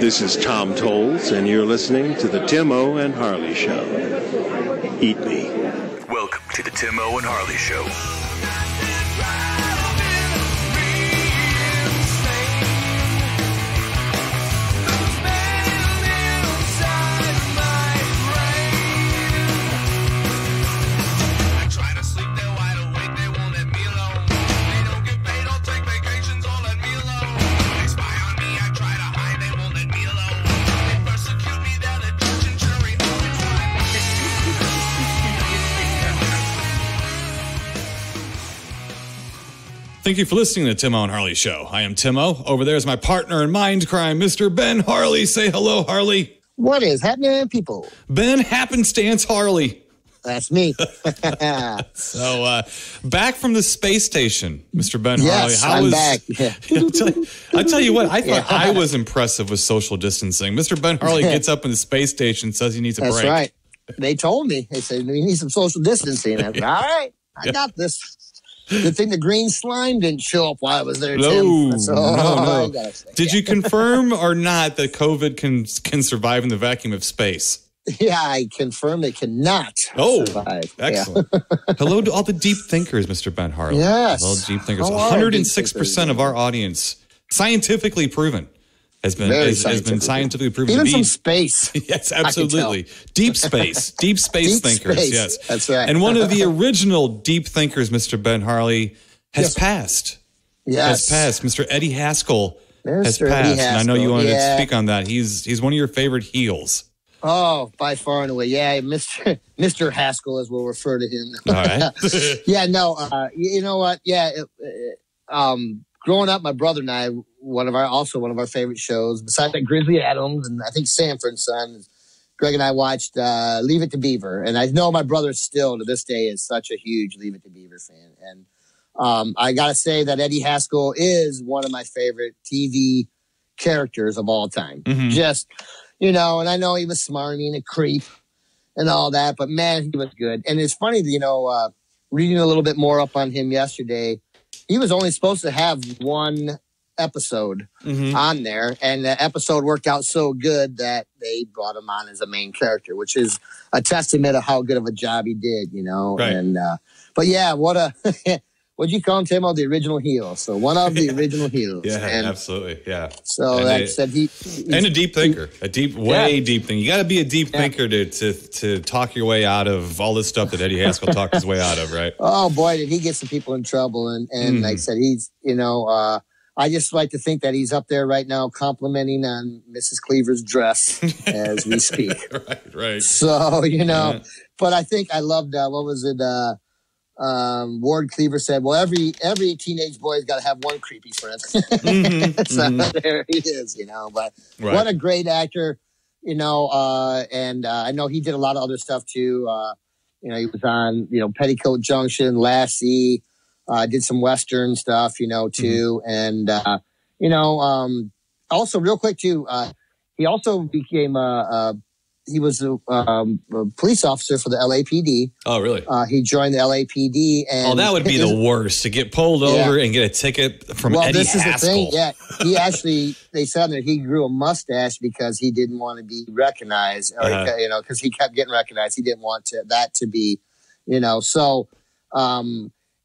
This is Tom Tolles, and you're listening to the Tim O and Harley Show. Eat me. Welcome to the Tim O and Harley Show. Thank you for listening to the Tim O and Harley Show. I am Tim O. Over there is my partner in mind crime, Mr. Ben Harley. Say hello, Harley. What is happening, people? Ben Happenstance Harley. That's me. So, back from the space station, Mr. Ben yes, Harley. I'm back. Yeah. I'll tell you what, I thought I was impressive with social distancing. Mr. Ben Harley gets up in the space station, says he needs a break. That's right. They told me. They said, we need some social distancing. I was like, all right, I got this. Good thing the green slime didn't show up while I was there, Tim. No. Did you confirm or not that COVID can survive in the vacuum of space? Yeah, I confirm it cannot survive. Excellent. Yeah. Hello to all the deep thinkers, Mr. Ben Harley. Yes. All deep thinkers. 106% of our audience, scientifically proven, has been scientifically proven even to be from space. Yes, absolutely. Deep space thinkers. Space. Yes, that's right. And one of the original deep thinkers, Mr. Ben Harley, has passed. Yes, has passed. Mr. Eddie Haskell has passed. And I know you wanted to speak on that. He's one of your favorite heels. Oh, by far and away. Yeah, Mr. Haskell, as we'll refer to him. All right. Yeah, no, you know what? Yeah, growing up, my brother and I, one of our favorite shows, besides that Grizzly Adams and I think Sanford and Son, Greg and I watched Leave It to Beaver. And I know my brother still, to this day, is such a huge Leave It to Beaver fan. And I got to say that Eddie Haskell is one of my favorite TV characters of all time. Mm-hmm. Just... You know, and I know he was smarmy and a creep and all that, but man, he was good. And it's funny, reading a little bit more up on him yesterday, he was only supposed to have one episode on there, and the episode worked out so good that they brought him on as a main character, which is a testament of how good of a job he did, you know. Right. And but yeah, what'd you call him, Tim? The original heel. So one of the original heels. Yeah, and absolutely. Yeah. So like I said, and a deep thinker, deep thinker. You got to be a deep thinker to talk your way out of all this stuff that Eddie Haskell talked his way out of, right? Oh boy, did he get some people in trouble. And like I said, he's, I just like to think that he's up there right now complimenting on Mrs. Cleaver's dress as we speak. Right. So, but I think I loved, what was it? Ward Cleaver said, well, every teenage boy's got to have one creepy friend. So there he is, but what a great actor, and I know he did a lot of other stuff too. He was on, Petticoat Junction, Lassie, did some Western stuff, too. And, also real quick too, he also became, he was a police officer for the LAPD. Oh, really? He joined the LAPD. And that would be the worst, to get pulled over and get a ticket from Eddie this is Haskell. The thing. Yeah, he actually, they said that he grew a mustache because he didn't want to be recognized, because he kept getting recognized. He didn't want that to be, so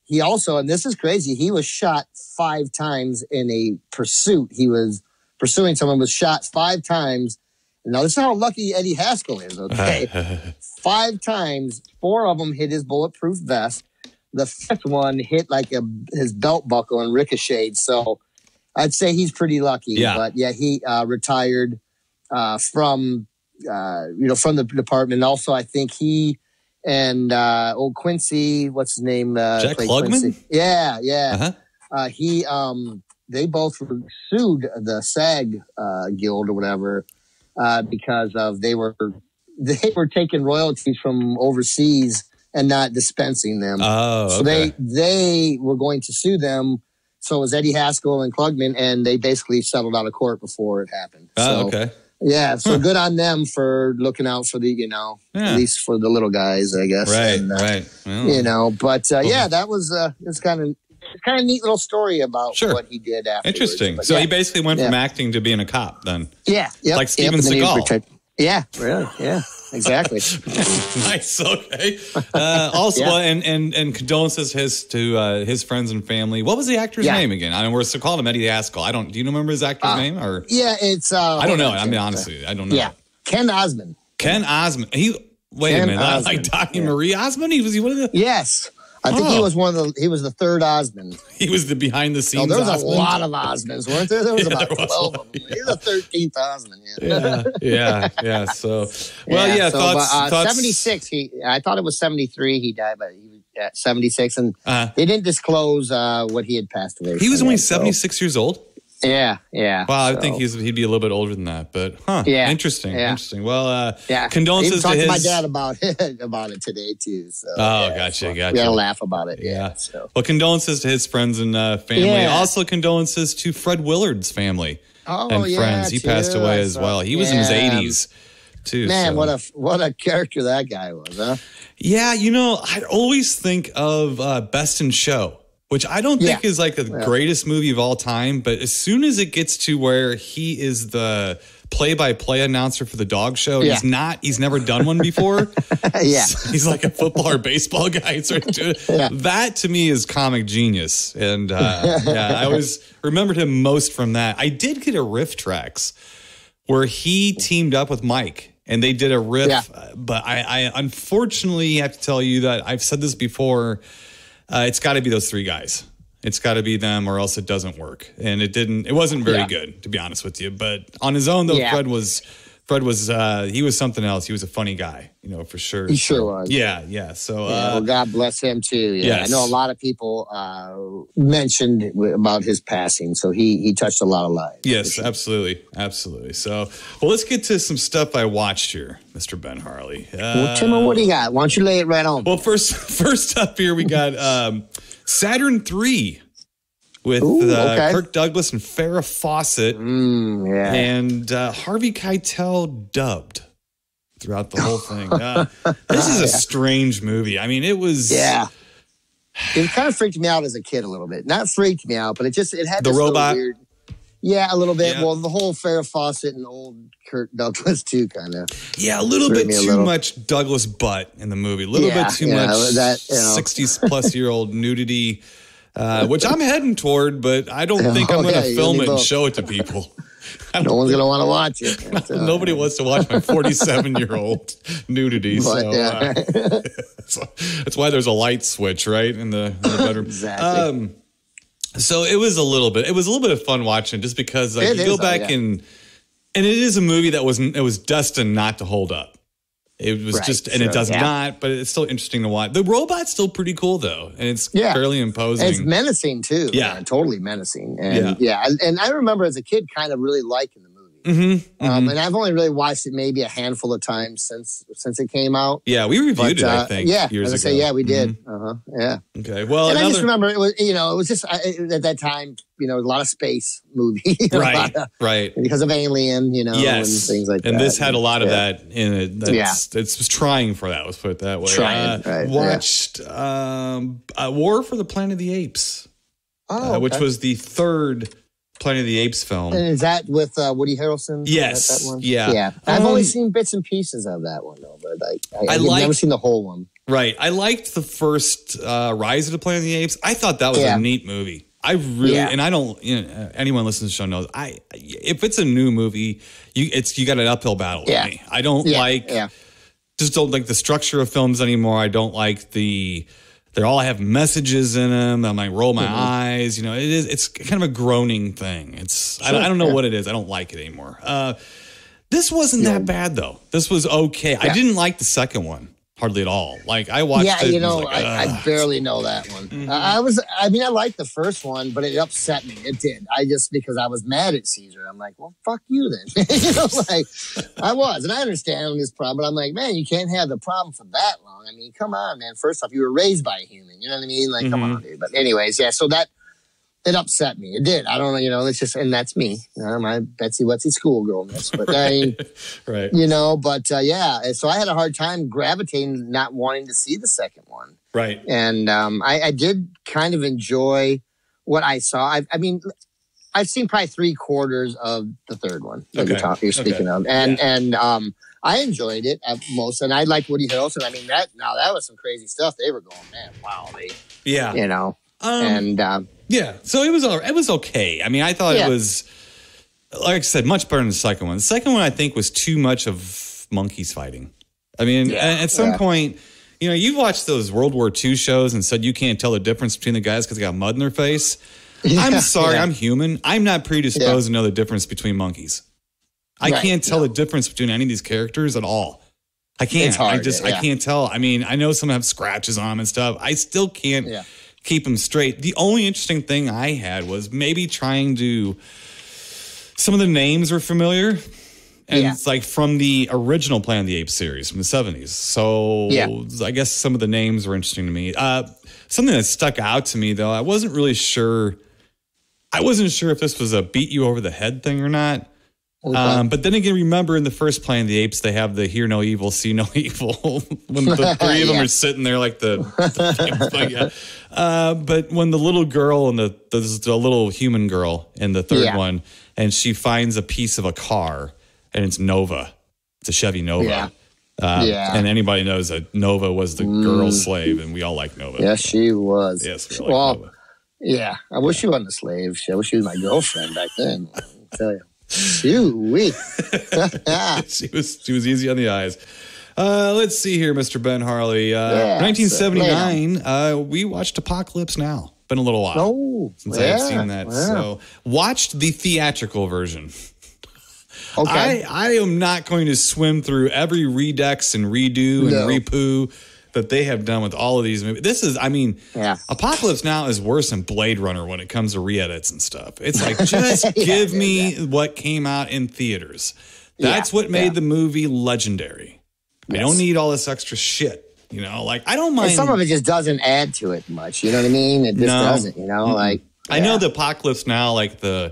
he also, and this is crazy, he was shot 5 times in a pursuit. He was pursuing someone, was shot 5 times. Now, this is how lucky Eddie Haskell is, okay? 5 times, 4 of them hit his bulletproof vest. The 5th one hit like his belt buckle and ricocheted. So I'd say he's pretty lucky. Yeah. But yeah, he retired from the department. Also, I think he and old Quincy, what's his name? Jack Klugman? Quincy. Yeah. They both sued the SAG guild or whatever. Because of they were taking royalties from overseas and not dispensing them. Oh, so they were going to sue them. So it was Eddie Haskell and Klugman, and they basically settled out of court before it happened. Oh, okay. Yeah, so good on them for looking out for the, at least for the little guys, I guess. Right, and, right. Well, but that was it's kind kind of neat little story about what he did afterwards. Interesting. But so he basically went from acting to being a cop then. Yeah. Yep, like Steven Seagal. Yeah, really. Yeah, exactly. Nice. Okay. Also, and condolences to his friends and family. What was the actor's name again? I mean, we're still calling him Eddie Haskell. Do you remember his actor's name? Or it's. I don't know. I mean, honestly, I don't know. Yeah, Ken Osmond. Ken Osmond. Wait a minute. Like Dottie Marie Osmond. Was he one of the? Yes. I think he was he was the third Osmond. He was the behind the scenes. There was Osmond. a lot of Osmonds, weren't there? There was about 12 of them. He's the 13th Osmond. Yeah. So, thoughts. 76. I thought it was 73. He died, but he was at 76, and they didn't disclose what he had passed away. He was only 76 years old. Yeah. Wow, I think he'd be a little bit older than that, but interesting. Well, condolences to his. My dad about it today too. So, gotcha. We had a laugh about it. Yeah. So. Well, condolences to his friends and family. Yeah. Also, condolences to Fred Willard's family and friends. He passed away as well. He was in his 80s too. Man, what a character that guy was, huh? Yeah, I always think of Best in Show, which I don't think is like the greatest movie of all time. But as soon as it gets to where he is the play-by-play announcer for the dog show, he's never done one before. He's like a football or baseball guy. That to me is comic genius. And I always remembered him most from that. I did get a riff tracks where he teamed up with Mike. And they did a riff. But I unfortunately have to tell you that I've said this before. It's got to be those three guys. It's got to be them, or else it doesn't work. And it wasn't very good, to be honest with you. But on his own, though, Fred was he was something else. He was a funny guy, for sure. He sure was. Yeah. So, well, God bless him too. Yeah, yes. I know a lot of people mentioned about his passing, so he touched a lot of lives. Yes, sure. Absolutely. So, well, let's get to some stuff I watched here, Mr. Ben Harley. Well, Tim, what do you got? Why don't you lay it right on? Well, first up here we got Saturn III. With Kirk Douglas and Farrah Fawcett and Harvey Keitel dubbed throughout the whole thing. This is a strange movie. I mean, it was... Yeah. It kind of freaked me out as a kid a little bit. Not freaked me out, but it had the this robot. Weird... Yeah, a little bit. Yeah. Well, the whole Farrah Fawcett and old Kirk Douglas too, kind of. Yeah, a little bit too much Douglas butt in the movie. A little bit too much 60-plus-year-old nudity. Which I'm heading toward, but I don't think I'm going to film it and show it to people. No one's going to want to watch it. Nobody wants to watch my 47-year-old nudity. That's why there's a light switch, right, in the bedroom. Exactly. So it was a little bit of fun watching, just because you go back and it is a movie that was destined not to hold up. It was it does not, but it's still interesting to watch. The robot's still pretty cool though, and it's fairly imposing. And it's menacing too. Yeah, totally menacing. And and I remember as a kid kind of really liking the movie. And I've only really watched it maybe a handful of times since it came out. Yeah, we reviewed it, I think. Years ago. We did. Yeah. Okay. Well, and I just remember it was just at that time, a lot of space movie, right? Because of Alien, and things like that. And this had a lot of that in it. It was trying for that. Let's put it that way. Watched War for the Planet of the Apes, which was the third Planet of the Apes film. And is that with Woody Harrelson? Yes. That one? Yeah. I've only seen bits and pieces of that one though, but I've never seen the whole one. Right. I liked the first Rise of the Planet of the Apes. I thought that was a neat movie. I really, and I don't, anyone listening to the show knows, if it's a new movie, you got an uphill battle with me. I don't just don't like the structure of films anymore. I don't like they all have messages in them. I might roll my eyes. It's kind of a groaning thing. I don't know what it is. I don't like it anymore. This wasn't that bad though. This was okay. Yeah. I didn't like the second one hardly at all. Like I watched it. I barely know that one. I liked the first one, but it upset me. It did. Because I was mad at Caesar. I'm like, well, fuck you then. I was, and I understand this problem, but I'm like, man, you can't have the problem for that long. I mean, come on, man. First off, you were raised by a human. You know what I mean? Like, come on, dude. But anyways, so that it upset me. It did. I don't know. It's just, and that's me. My Betsy Wetsy schoolgirlness. But right. But so I had a hard time gravitating, not wanting to see the second one. Right. And I did kind of enjoy what I saw. I mean, I've seen probably 3/4 of the third one that you're speaking of, and I enjoyed it at most, and I liked Woody Harrelson. I mean, that was some crazy stuff they were going, man. Wow, you know, So it was okay. I mean, I thought it was, like I said, much better than the second one. The second one, I think, was too much of monkeys fighting. I mean, at some point, you know, you've watched those World War II shows and said you can't tell the difference between the guys because they got mud in their face. I'm sorry, I'm human. I'm not predisposed to know the difference between monkeys. I can't tell the difference between any of these characters at all. I can't. It's hard, I can't tell. I mean, I know some have scratches on them and stuff. I still can't keep them straight. The only interesting thing I had was maybe trying to. Some of the names were familiar, and it's like from the original Planet of the Apes series from the 70s. So I guess some of the names were interesting to me. Something that stuck out to me, though, I wasn't really sure. I wasn't sure if this was a beat you over the head thing or not. But then again, remember in the first Planet of the Apes, they have the hear no evil, see no evil. When the three of them are sitting there like but when the little girl and the little human girl in the third one, and she finds a piece of a car, and it's Nova. It's a Chevy Nova. And anybody knows that Nova was the girl slave, and we all like Nova. Yes, she was. Yes, we all like Nova. Yeah, I wish she wasn't a slave. I wish she was my girlfriend back then. I'll tell you. Shoo-wee. she was easy on the eyes. Let's see here, Mr. Ben Harley. 1979, we watched Apocalypse Now. Been a little while since I've seen that. So watched the theatrical version. Okay. I am not going to swim through every redex and redo and repoo that they have done with all of these movies. This is, I mean, Apocalypse Now is worse than Blade Runner when it comes to re-edits and stuff. It's like, just give me what came out in theaters. That's what made the movie legendary. I don't need all this extra shit. You know, like, I don't mind. And some of it just doesn't add to it much. You know what I mean? It just doesn't, you know? Like, I know the Apocalypse Now, like they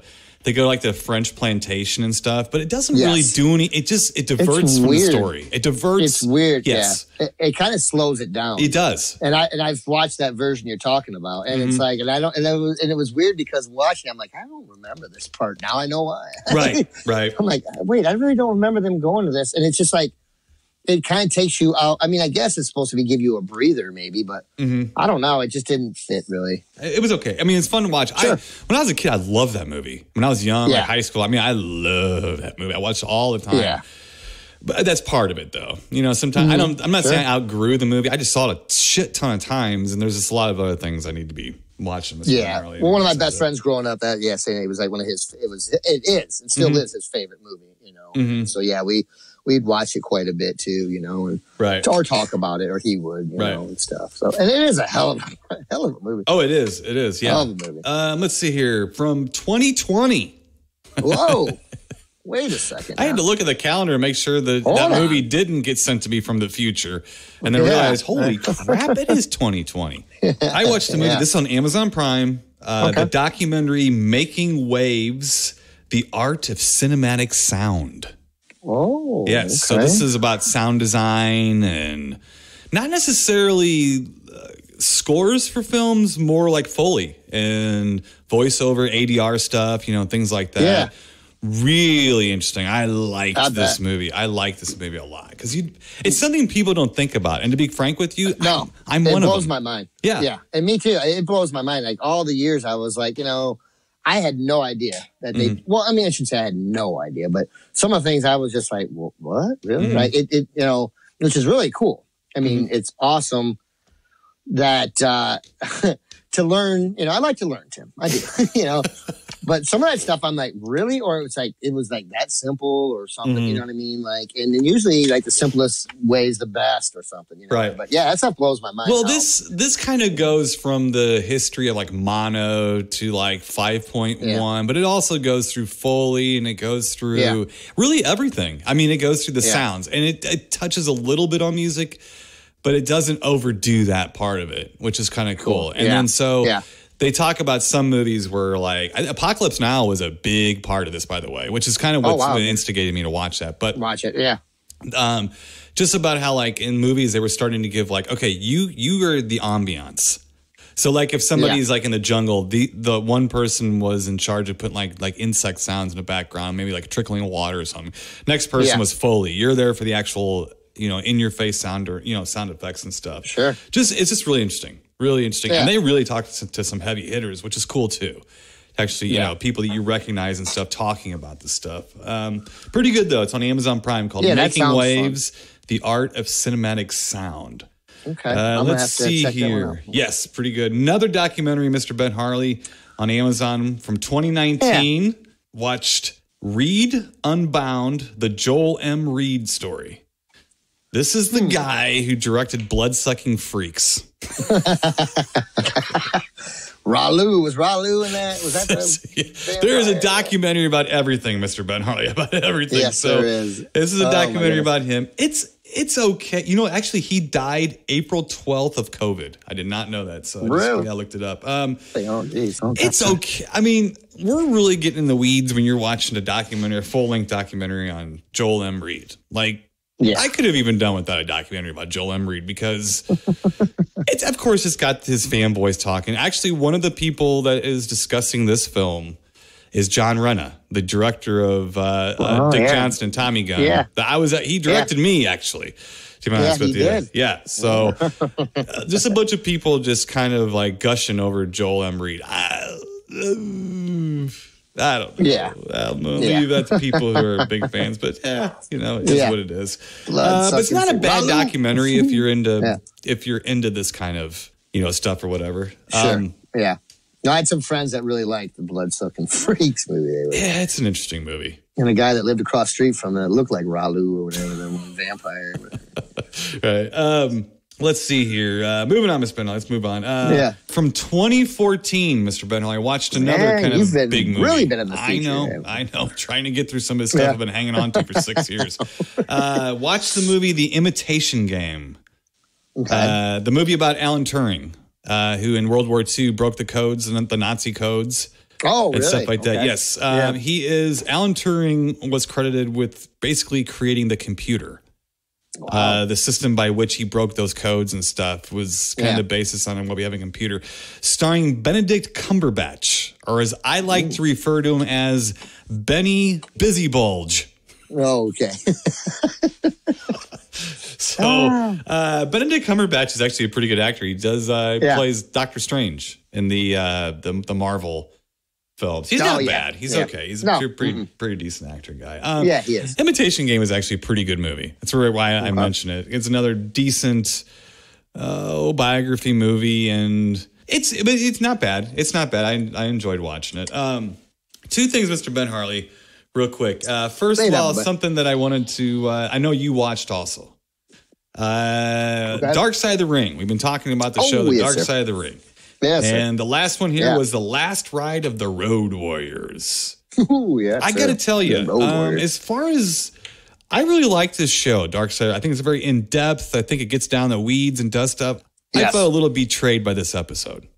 go like the French plantation and stuff, but it doesn't really do any. It diverts from the story. It diverts. It's weird. Yes, it kind of slows it down. It does. And I've watched that version you're talking about, and it's like, and it was weird because watching, I'm like, I don't remember this part now. I know why. Right. I'm like, wait, I really don't remember them going to this, and it's just like. It kind of takes you out. I mean, I guess it's supposed to give you a breather, maybe, but I don't know. It just didn't fit, really. It was okay. I mean, it's fun to watch. Sure. When I was a kid, I loved that movie. When I was young, like high school, I mean, I love that movie. I watched it all the time. Yeah. But that's part of it, though. You know, sometimes I'm not saying I outgrew the movie. I just saw it a shit ton of times, and there's just a lot of other things I need to be watching. Well, one of my best friends growing up, saying it was like one of his. It still is his favorite movie. You know, so we'd watch it quite a bit too, you know, and or talk about it, or he would, you know, and stuff. So, and it is a hell of a movie. Oh, it is, yeah. Hell of a movie. Let's see here from 2020. Whoa, wait a second. I had to look at the calendar and make sure that movie didn't get sent to me from the future, and then realize, holy crap, it is 2020. I watched the movie. This is on Amazon Prime. The documentary "Making Waves: The Art of Cinematic Sound." Oh, yes. So this is about sound design and not necessarily scores for films, more like Foley and voiceover, ADR stuff, you know, things like that. Yeah. Really interesting. I liked this movie. I like this movie a lot because it's something people don't think about. And to be frank with you, I'm one of them. It blows my mind. Yeah. And me too. It blows my mind. Like all the years I was like, you know, I had no idea that they, well, I mean, I should say I had no idea, but some of the things I was just like, well, what? Really? Right? It, you know, which is really cool. I mean, it's awesome that, to learn, you know, I like to learn, Tim. I do, you know, but some of that stuff I'm like, really? Or it was like that simple or something, you know what I mean? Like, and then usually like the simplest way is the best or something, you know? Right. But yeah, that stuff blows my mind. Well, this kind of goes from the history of like mono to like 5.1, but it also goes through Foley and it goes through really everything. I mean, it goes through the sounds and it touches a little bit on music, but it doesn't overdo that part of it, which is kind of cool. And then they talk about some movies where like Apocalypse Now was a big part of this, by the way, which is kind of what's instigated me to watch that. But watch it, just about how like in movies they were starting to give like, okay, you are the ambiance. So like if somebody's like in the jungle, the one person was in charge of putting like insect sounds in the background, maybe like trickling water or something. Next person was Foley. You're there for the actual, in your face sound or, sound effects and stuff. Sure. It's just really interesting. Really interesting. Yeah. And they really talked to some heavy hitters, which is cool too. Actually, people that you recognize and stuff talking about this stuff. Pretty good though. It's on Amazon Prime called Making Waves, The Art of Cinematic Sound. Okay. Let's see here. Yes, pretty good. Another documentary, Mr. Ben Harley, on Amazon from 2019. Yeah. Watched Reed Unbound, the Joel M. Reed story. This is the guy who directed Blood-Sucking Freaks. Was Ralu in that? Was that the There's a documentary about everything, Mr. Ben Harley, about everything. Yes, so there is. This is a documentary about him. It's okay. Actually, he died April 12th of COVID. I did not know that, so I looked it up. It's okay. I mean, we're really getting in the weeds when you're watching a full-length documentary on Joel M. Reed. I could have even done without a documentary about Joel M. Reed because it's got his fanboys talking. Actually, one of the people that is discussing this film is John Renna, the director of Dick Johnson and Tommy Gun. Yeah. He directed me, actually, to be honest with you. Did. Yeah. So just a bunch of people just kind of like gushing over Joel M. Reed. I don't know. Yeah. I'll leave that to people who are big fans, but it is what it is. But it's not a bad documentary if you're into this kind of stuff or whatever. Sure. Yeah. No, I had some friends that really liked the Blood-Sucking Freaks movie. Yeah, it's an interesting movie. And a guy that lived across the street from it looked like Ralu or whatever, the vampire. Right. Let's see here. Moving on, Mr. Ben. Let's move on. From 2014, Mr. Ben, I watched another kind of big movie. Really been in the future. I know. Trying to get through some of the stuff I've been hanging on to for 6 years. Watched the movie The Imitation Game. Okay. The movie about Alan Turing. Who in World War II broke the codes and the Nazi codes. And stuff like that. Yes. Alan Turing was credited with basically creating the computer. Wow. The system by which he broke those codes and stuff was kind of the basis on what we have in a computer. Starring Benedict Cumberbatch, or as I like to refer to him as Benny Busybulge. Oh, okay. So Benedict Cumberbatch is actually a pretty good actor. He does plays Doctor Strange in the Marvel films. He's not bad. He's okay. He's a pretty decent actor guy. He is. Imitation Game is actually a pretty good movie. That's why I mention it. It's another decent biography movie, and it's not bad. It's not bad. I enjoyed watching it. Two things, Mr. Ben Harley, real quick. First of all, something that I wanted to. I know you watched also. Dark Side of the Ring. We've been talking about the show, The Dark Side of the Ring. Yes, and the last one here was The Last Ride of the Road Warriors. I got to tell you, as far as I really like this show, Dark Side. I think it's very in depth. I think it gets down the weeds and does stuff. I felt a little betrayed by this episode.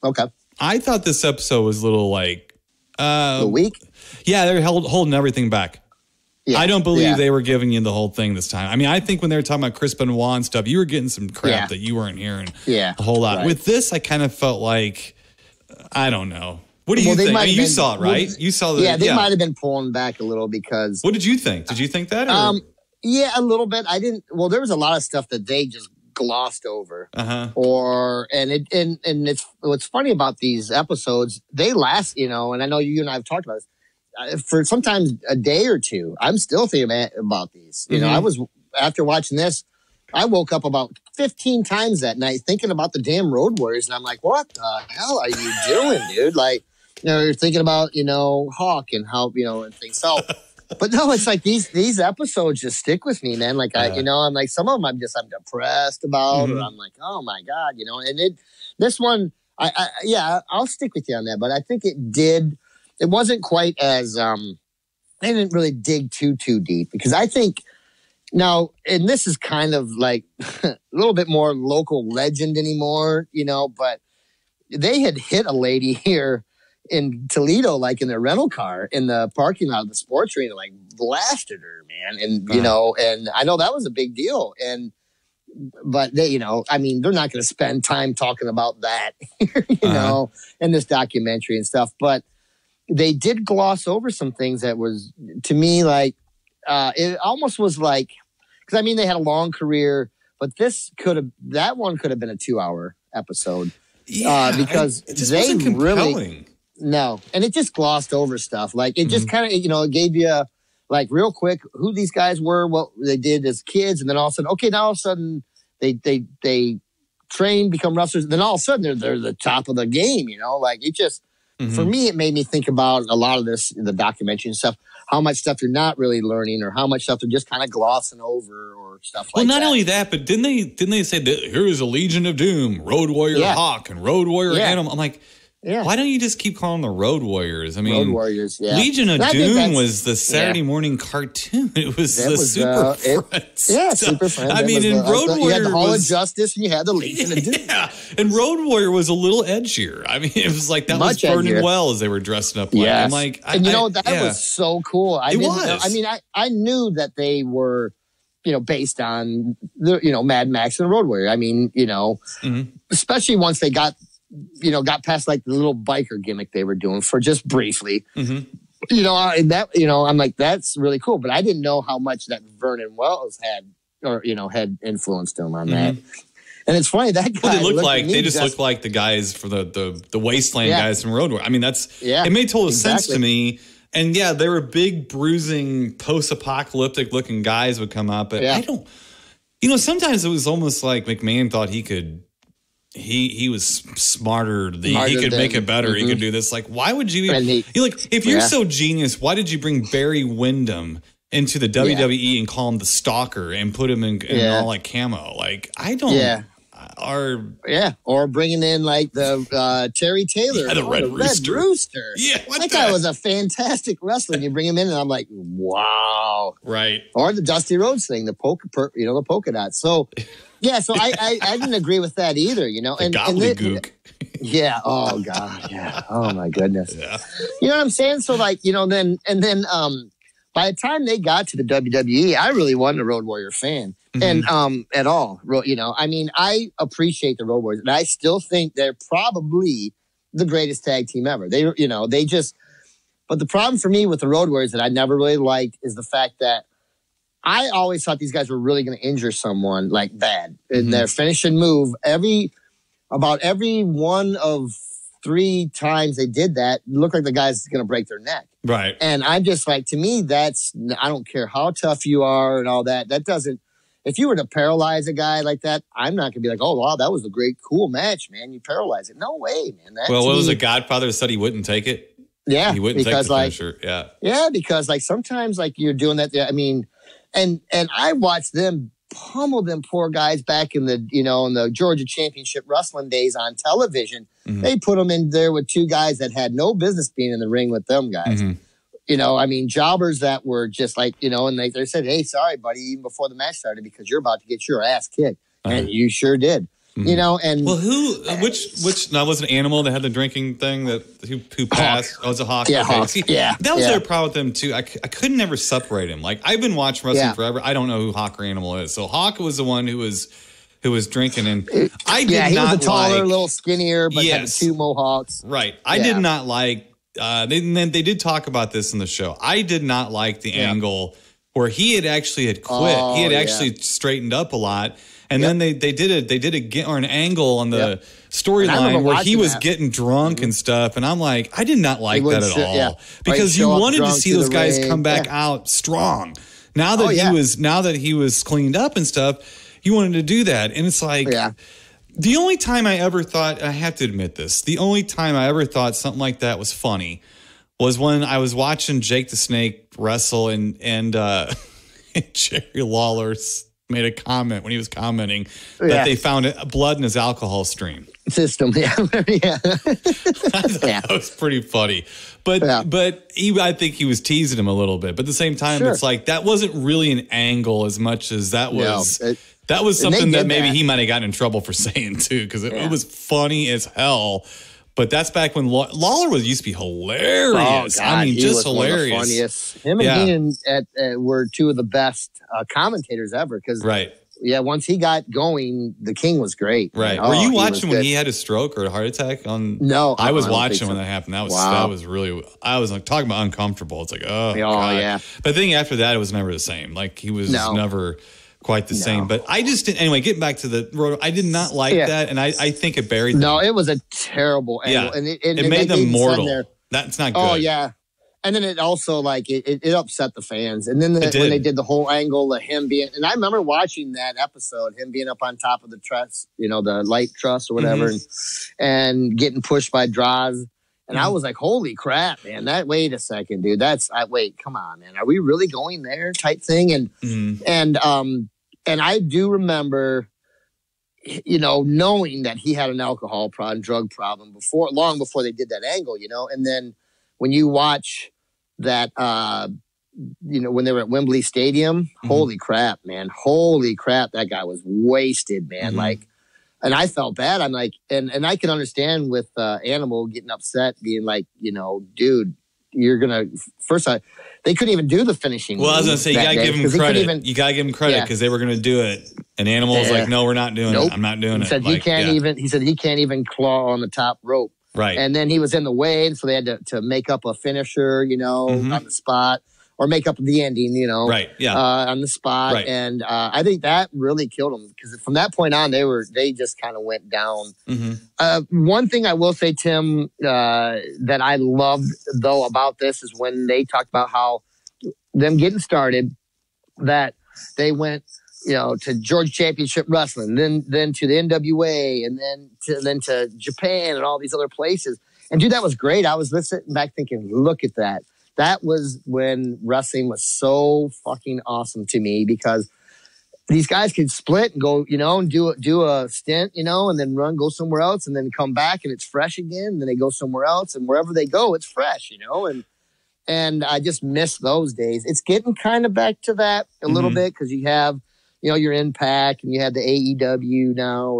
Okay, I thought this episode was a little like a week. Yeah, they're holding everything back. Yeah, I don't believe they were giving you the whole thing this time. I mean, I think when they were talking about Chris Benoit and stuff, you were getting some crap that you weren't hearing a whole lot. Right. With this, I kind of felt like, I don't know. What do you think? I mean, you saw it, right? You saw the they might have been pulling back a little because. What did you think? Did you think that? Yeah, a little bit. I didn't. Well, there was a lot of stuff that they just glossed over. And it's what's funny about these episodes. They last, and I know you and I have talked about this. For sometimes a day or two, I'm still thinking about these. I was, after watching this, I woke up about 15 times that night thinking about the damn Road Warriors. And I'm like, what the hell are you doing, dude? Like, you're thinking about, Hawk and how, and things. So, but no, it's like these episodes just stick with me, man. Like, I'm like, some of them I'm depressed about, or I'm like, oh my God, and this one, I'll stick with you on that. But I think it wasn't quite as, I didn't really dig too deep because I think now, and this is kind of like a little bit more local legend anymore, but they had hit a lady here in Toledo, like in their rental car in the parking lot of the sports arena, like blasted her, man. And, and I know that was a big deal. And they, you know, I mean, they're not going to spend time talking about that, you know, in this documentary and stuff. But they did gloss over some things that was, to me, like, it almost was like, because I mean, they had a long career, but that one could have been a 2-hour episode. Yeah, because it just they wasn't compelling. Really, no, and it just glossed over stuff. Like it just kind of, you know, it gave you like real quick who these guys were, what they did as kids, and then all of a sudden, okay, now all of a sudden they train, become wrestlers, and then all of a sudden they're the top of the game. You know, like it just for me, it made me think about a lot of this, the documentary and stuff. How much stuff you're not really learning, or how much stuff they're just kind of glossing over, or stuff like that. Well, not only that, but didn't they say that here is a Legion of Doom, Road Warrior Hawk, and Road Warrior Animal? I'm like, why don't you just keep calling them the Road Warriors? I mean, Road Warriors, Legion of Doom was the Saturday morning cartoon. It was the Super Friends. Super Friends. I mean, in Road Warrior, you had the Hall of Justice, and you had the Legion of Doom. Yeah, and Road Warrior was a little edgier. I mean, it was like that was Burning Well as they were dressing up. Like, I'm like, and you know that was so cool. I mean, I knew that they were, you know, based on the, you know, Mad Max and Road Warrior. I mean, you know, especially once they got past like the little biker gimmick they were doing for just briefly. You know, I'm like, that's really cool. But I didn't know how much that Vernon Wells had, or, you know, had influenced him on that. And it's funny, that guy. Well, they just looked like the guys for the Wasteland guys from Road Warrior. I mean, it made total sense to me. And yeah, they were big, bruising, post-apocalyptic looking guys would come up. But I don't, you know, sometimes it was almost like McMahon thought he could. He was smarter. He could make it better. He could do this. Like, why would you? If you're so genius, why did you bring Barry Windham into the WWE and call him the Stalker and put him in all like camo? Like, I don't. Or bringing in like the Terry Taylor, the Red Rooster. Yeah, that guy was a fantastic wrestler. And you bring him in, and I'm like, wow, right. Or the Dusty Rhodes thing, the polka dots. So. Yeah, so I didn't agree with that either, you know. And gobbledygook. Yeah. Oh God. Yeah. Oh my goodness. Yeah. You know what I'm saying? So like, you know, then by the time they got to the WWE, I really wasn't a Road Warrior fan, and at all. You know, I mean, I appreciate the Road Warriors, and I still think they're probably the greatest tag team ever. But the problem for me with the Road Warriors that I never really liked is the fact that I always thought these guys were really going to injure someone like bad in their finishing move. About every one of 3 times they did that, it looked like the guy's going to break their neck. Right. And I'm just like, to me, I don't care how tough you are and all that. That doesn't, if you were to paralyze a guy like that, I'm not going to be like, oh, wow, that was a great, cool match, man. You paralyze it. No way, man. What was the Godfather said he wouldn't take it? Yeah. He wouldn't take the finisher. Yeah. Yeah, because like sometimes like you're doing that. I mean, And I watched them pummel them poor guys back in the Georgia Championship Wrestling days on television. They put them in there with 2 guys that had no business being in the ring with them guys. You know, I mean, jobbers that were just like, you know, and they said, hey, sorry, buddy, even before the match started, because you're about to get your ass kicked. And you sure did. You know, and which now was an Animal that had the drinking thing who passed? Oh, it was a Hawk. Yeah, Hawk. That was their problem with them too. I couldn't never separate him. Like I've been watching wrestling forever. I don't know who Hawk or Animal is. So Hawk was the one who was drinking, and I did he not was a taller, like, little skinnier, but had 2 mohawks. Right. I did not like. They did talk about this in the show. I did not like the angle where he had quit. He had actually straightened up a lot. And then they did an angle on the storyline where he was getting drunk and stuff, and I'm like, I did not like that at all because you wanted to see those guys come back out strong. Now that he was cleaned up and stuff, you wanted to do that, and it's like the only time I ever thought, I have to admit this, the only time I ever thought something like that was funny was when I was watching Jake the Snake wrestle and Jerry Lawler's made a comment when he was commenting that they found blood in his alcohol stream system. That was pretty funny, but I think he was teasing him a little bit. But at the same time, it's like that wasn't really an angle as much as that was. That was something that maybe he might have gotten in trouble for saying too, because it was funny as hell. But that's back when Lawler used to be hilarious. Oh, God, I mean, just hilarious. One of the funniest. Him and Heenan were 2 of the best commentators ever. Because Once he got going, the King was great. Right. Were you watching when he had a stroke or a heart attack? No, I was watching when that happened. That was really. I was like talking about uncomfortable. It's like, God. Yeah. But I think after that, it was never the same. Like he was never quite the same. But I just didn't. Anyway, getting back to the road, I did not like that, and I think it buried them. No, it was a terrible angle, and it made them mortal. That's not good. Oh yeah. And then it also it upset the fans. And then when they did the whole angle of him being, and I remember watching that episode, him being up on top of the truss, the light truss or whatever, and getting pushed by Draws. And I was like, holy crap, man! Wait a second, dude. Wait, come on, man. Are we really going there? Type thing. And I do remember, knowing that he had an alcohol problem, drug problem long before they did that angle, and then when you watch that, when they were at Wembley Stadium, holy crap, man. Holy crap. That guy was wasted, man. And I felt bad. I'm like, and I can understand with Animal getting upset, being like, dude, you're going to, first, they couldn't even do the finishing. Well, I was going to say, you got to give him credit. You got to give him credit because they were going to do it. And Animal was like, no, we're not doing it. I'm not doing it. He said he can't even claw on the top rope. Right. And then he was in the way, so they had to make up a finisher, on the spot, or make up the ending, right. Yeah. On the spot. Right. And I think that really killed them because from that point on, they just kind of went down. One thing I will say, Tim, that I loved though about this is when they talked about how them getting started, that they went, to Georgia Championship Wrestling, then to the NWA, and then to Japan and all these other places. And dude, that was great. I was sitting back thinking, look at that. That was when wrestling was so fucking awesome to me because these guys could split and go, and do a stint, and then go somewhere else and then come back and it's fresh again. And then they go somewhere else and wherever they go, it's fresh, and I just miss those days. It's getting kind of back to that a little bit because you have, your Impact and you have the AEW now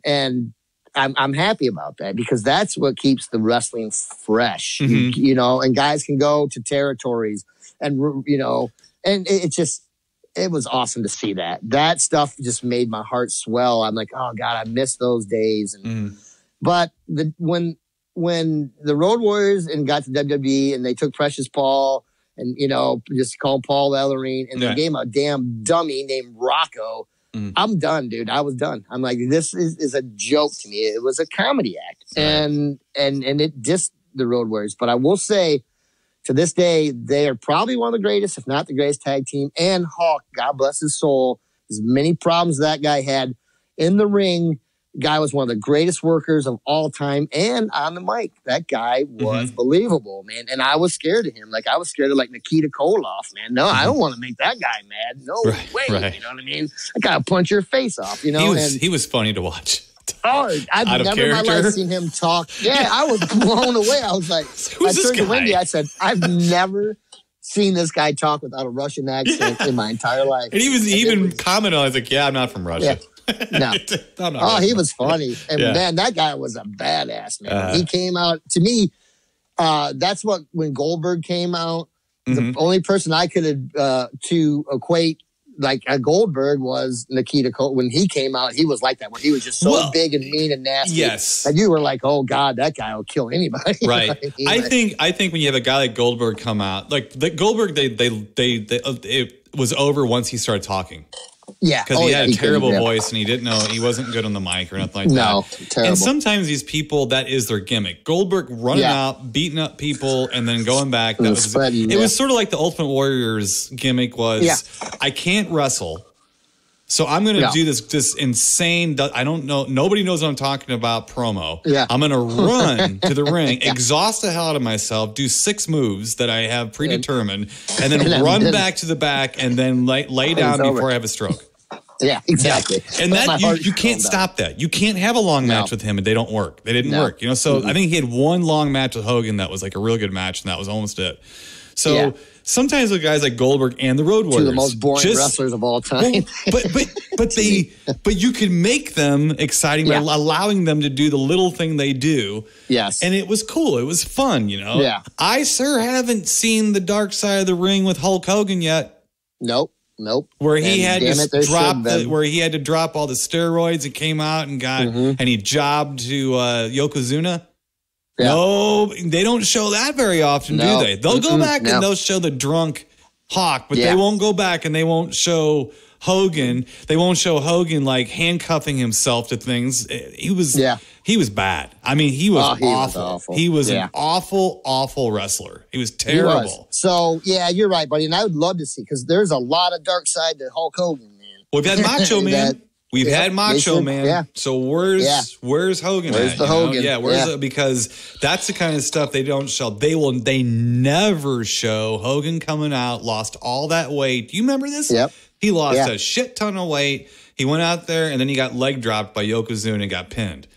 and I'm happy about that because that's what keeps the wrestling fresh, and guys can go to territories and, and it was awesome to see that. That stuff just made my heart swell. I'm like, oh God, I miss those days. And, but when the Road Warriors and got to WWE and they took Precious Paul and, just called Paul Ellering and they gave him a damn dummy named Rocco. I'm done, dude. I was done. I'm like, this is a joke to me. It was a comedy act. And it dissed the Road Warriors. But I will say, to this day, they are probably one of the greatest, if not the greatest tag team. And Hawk, God bless his soul, as many problems that guy had in the ring. Guy was one of the greatest workers of all time. And on the mic, that guy was believable, man. And I was scared of him. Like, I was scared of, Nikita Koloff, man. No, I don't want to make that guy mad. No way. Right. You know what I mean? I got to punch your face off, He was funny to watch. Oh, I've never in my life seen him talk. Yeah, I was blown away. I was like, I turned to Wendy. I said, I've never seen this guy talk without a Russian accent in my entire life. And he was even commenting. I was like, yeah, I'm not from Russia. Yeah. No. He was funny. And man, that guy was a badass, man. He came out, to me, that's when Goldberg came out, the only person I could to equate like a Goldberg was Nikita Cole. When he came out, he was like that, where he was just so big and mean and nasty. Yes. And you were like, oh God, that guy will kill anybody. Right. I think when you have a guy like Goldberg come out, like the Goldberg, it was over once he started talking. Yeah. Because he had a terrible voice and he wasn't good on the mic or nothing like that. No, terrible. And sometimes these people, that is their gimmick. Goldberg running out, beating up people, and then going back. It was sort of like the Ultimate Warrior's gimmick was, I can't wrestle, so I'm going to do this insane, I don't know, nobody knows what I'm talking about promo. Yeah. I'm going to run to the ring, exhaust the hell out of myself, do 6 moves that I have predetermined, and then run back to the back and then lay down before I have a stroke. Yeah, exactly. Yeah. And that you can't stop that. You can't have a long match with him and they don't work. They didn't work. So I think he had one long match with Hogan that was like a real good match, and that was almost it. So sometimes with guys like Goldberg and the Road Warriors, 2 of the most boring wrestlers of all time. But you can make them exciting by allowing them to do the little thing they do. Yes. And it was cool. It was fun, Yeah. I haven't seen the dark side of the ring with Hulk Hogan yet. Nope. Nope. Where he had to where he had to drop all the steroids and came out and got and he jobbed to Yokozuna. Yeah. No, they don't show that very often, do they? They'll go back and they'll show the drunk Hawk, but they won't go back and they won't show Hogan. They won't show Hogan like handcuffing himself to things. He was bad. I mean, he was awful. He was an awful wrestler. He was terrible. So you're right, buddy. And I would love to see, because there's a lot of dark side to Hulk Hogan, man. We've had Macho Man. We've had Macho Man. Yeah. So where's Hogan? Where's the Hogan? Yeah, because that's the kind of stuff they don't show. They never show Hogan coming out, lost all that weight. Do you remember this? Yep. He lost a shit ton of weight. He went out there and then he got leg dropped by Yokozuna and got pinned.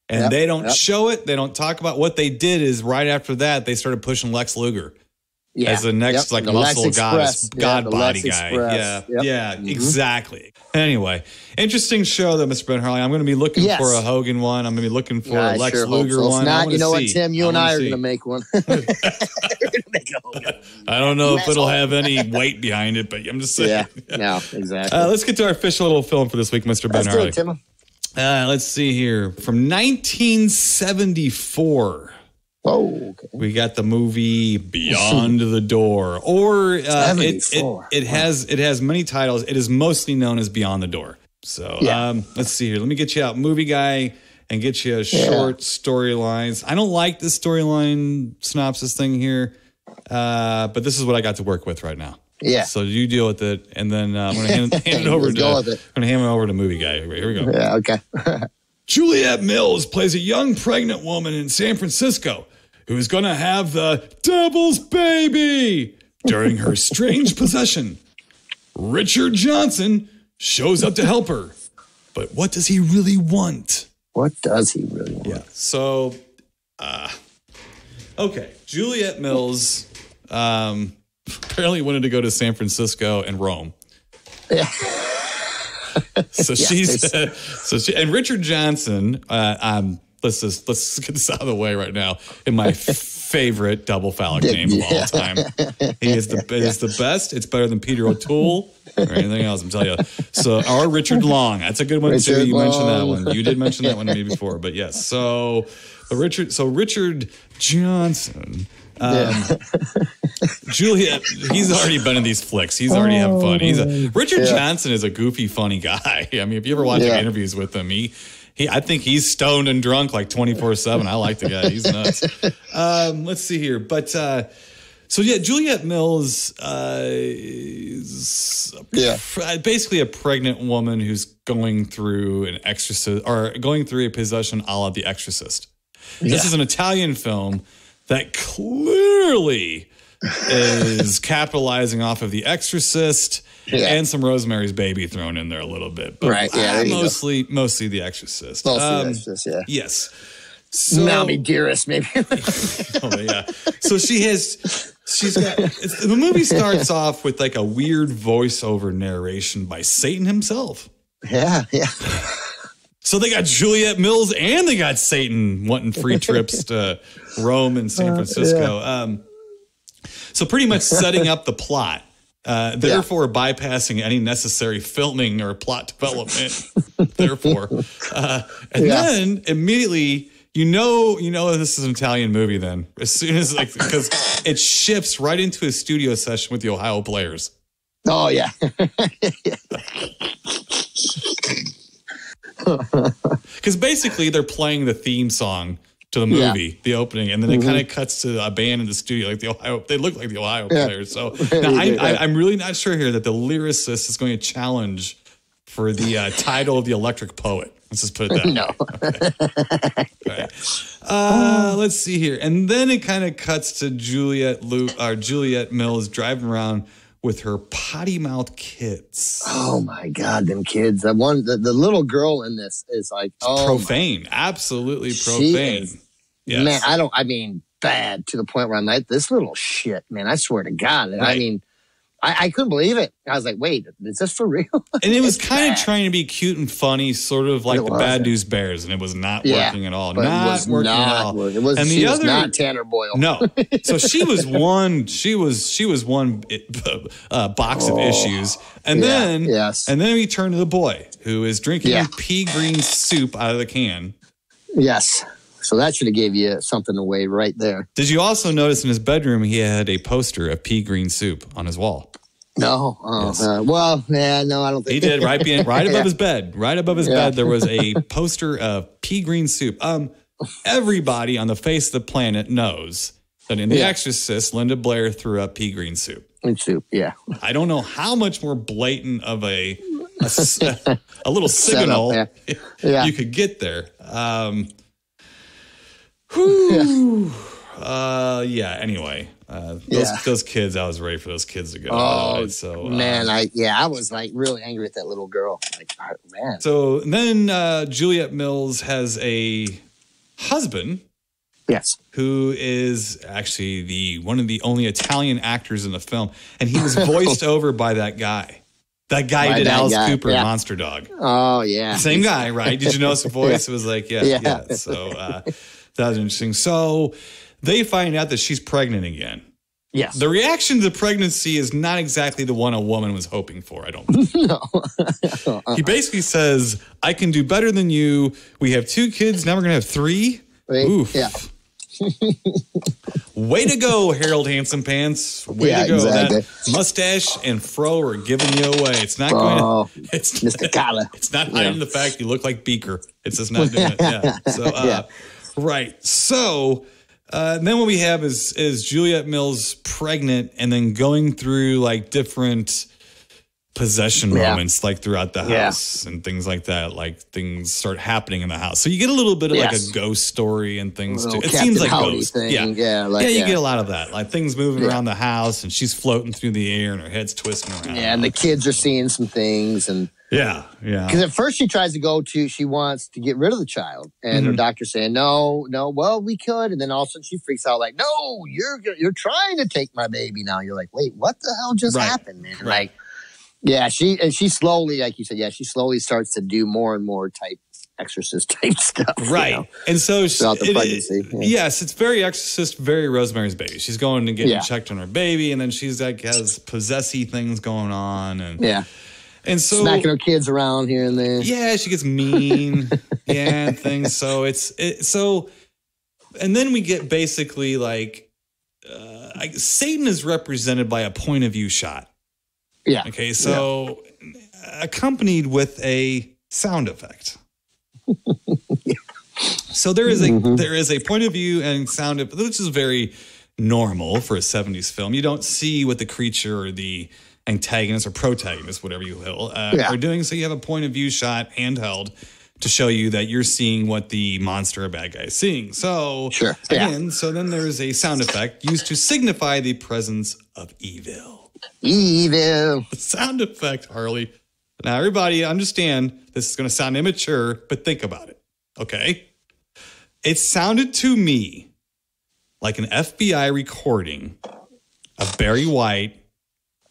And they don't show it. They don't talk about what they did. Is right after that, they started pushing Lex Luger as the next like muscle god body guy. Exactly. Anyway, interesting show though, Mr. Ben Harley. I'm going to be looking for a Hogan one. I'm going to be looking for a Lex Luger one. Not, you know what, Tim? You and I are going to make one. I don't know if it'll have any weight behind it, but I'm just saying. Yeah, no, exactly. Let's get to our official little film for this week, Mr. Ben Harley. Let's do it, Tim. Let's see here. From 1974. Oh, okay. We got the movie Beyond the Door, or it has many titles. It is mostly known as Beyond the Door. So let's see here. Let me get you out, movie guy, and get you a short storylines. I don't like this storyline synopsis thing here, but this is what I got to work with right now. Yeah. So you deal with it, and then I'm going to hand it over to movie guy. Here we go. Yeah. Okay. Juliette Mills plays a young pregnant woman in San Francisco who is going to have the devil's baby during her strange possession. Richard Johnson shows up to help her. But what does he really want? What does he really want? Yeah. So, okay. Juliette Mills apparently wanted to go to San Francisco and Rome. Yeah. So and Richard Johnson, let's get this out of the way right now. In my favorite double phallic name of all time, he is the best. It's better than Peter O'Toole or anything else. I'm telling you. So, or Richard Long. That's a good one too. You mentioned that one. You did mention that one to me before, but yes. So Richard Johnson. Juliet, he's already been in these flicks. He's already having fun. Richard Johnson is a goofy, funny guy. I mean, if you ever watch interviews with him, I think he's stoned and drunk like 24/7. I like the guy. He's nuts. Let's see here. But Juliette Mills is basically a pregnant woman who's going through an exorcist or going through a possession a la The Exorcist. This is an Italian film that clearly is capitalizing off of The Exorcist and some Rosemary's Baby thrown in there a little bit. But mostly The Exorcist. Mostly The Exorcist, Yes. So, Mommy Dearest, maybe. So the movie starts off with like a weird voiceover narration by Satan himself. Yeah. So they got Juliette Mills and they got Satan wanting free trips to Rome and San Francisco. So pretty much setting up the plot, therefore bypassing any necessary filming or plot development. Then immediately, you know this is an Italian movie. Then as soon as because it shifts right into a studio session with the Ohio Players. Oh yeah. Because basically they're playing the theme song to the movie, the opening, and then it kind of cuts to a band in the studio, like they look like the Ohio Players. So now I'm really not sure here that the lyricist is going to challenge for the title of the Electric Poet. Let's just put it that way. No. Okay. All right. Let's see here, and then it kind of cuts to Juliette Mills driving around with her potty mouth kids. Oh my God, them kids! The little girl in this is like profane, absolutely profane. Yes. Man, bad to the point where I'm like, this little shit, man. I swear to God. I mean, I couldn't believe it. I was like, wait, is this for real? And it was kind of trying to be cute and funny, sort of like the Bad News Bears, and it was not working at all. Not working at all. It was, and the other was not Tanner Boyle. No. So she was one. She was one box of issues, and then we turn to the boy who is drinking pea green soup out of the can. Yes. So that should have gave you something away right there. Did you also notice in his bedroom he had a poster of pea green soup on his wall? No. Yes. No, I don't think he did. Right above his bed. Right above his bed, there was a poster of pea green soup. Everybody on the face of the planet knows that in The Exorcist, Linda Blair threw up pea green soup. Soup, yeah. I don't know how much more blatant of a little signal you could get there. Anyway, those kids, I was ready for those kids to go. I was like really angry at that little girl. Like, man. So then Juliette Mills has a husband. Yes. Who is actually one of the only Italian actors in the film. And he was voiced over by that guy. That guy did Alice Cooper in Monster Dog. Oh, yeah. Same guy, right? Did you notice the voice? It was like, yeah. So that was interesting. So they find out that she's pregnant again. Yes. The reaction to pregnancy is not exactly the one a woman was hoping for, I don't think. No. He basically says, I can do better than you. We have 2 kids. Now we're going to have 3. Oof. Yeah. Way to go, Harold Handsome Pants. Way to go. Exactly. That mustache and fro are giving you away. It's not going to... It's Mr. Collar. It's not hiding the fact you look like Beaker. It's just not doing it. Yeah. So, right. So... then what we have is Juliette Mills pregnant and then going through like different possession moments like throughout the house and things like that. Like things start happening in the house. So you get a little bit of like a ghost story and things too. It seems like ghost. Thing. Yeah. You get a lot of that. Like things moving around the house and she's floating through the air and her head's twisting around. Yeah, and the kids are seeing some things and yeah. Because at first she wants to get rid of the child, and her doctor's saying, no, well, we could. And then all of a sudden she freaks out like, no, you're trying to take my baby now. You're like, wait, what the hell just happened, man? Right. Like, she slowly, like you said, she slowly starts to do more and more Exorcist type stuff. Right. You know, and so throughout the pregnancy. Yes, it's very Exorcist, very Rosemary's Baby. She's going to get checked on her baby, and then she's like has possessy things going on. And and so smacking her kids around here and there. Yeah, she gets mean. And things. So and then we get basically like Satan is represented by a point of view shot. Yeah. Okay. So accompanied with a sound effect. So there is a point of view and sound, which is very normal for a 70s film. You don't see what the creature or the antagonist or protagonist, whatever you will, are doing. So you have a point of view shot handheld to show you that you're seeing what the monster or bad guy is seeing. So so then there's a sound effect used to signify the presence of evil. Evil. The sound effect, Harley. Now, everybody understand this is going to sound immature, but think about it. Okay? It sounded to me like an FBI recording of Barry White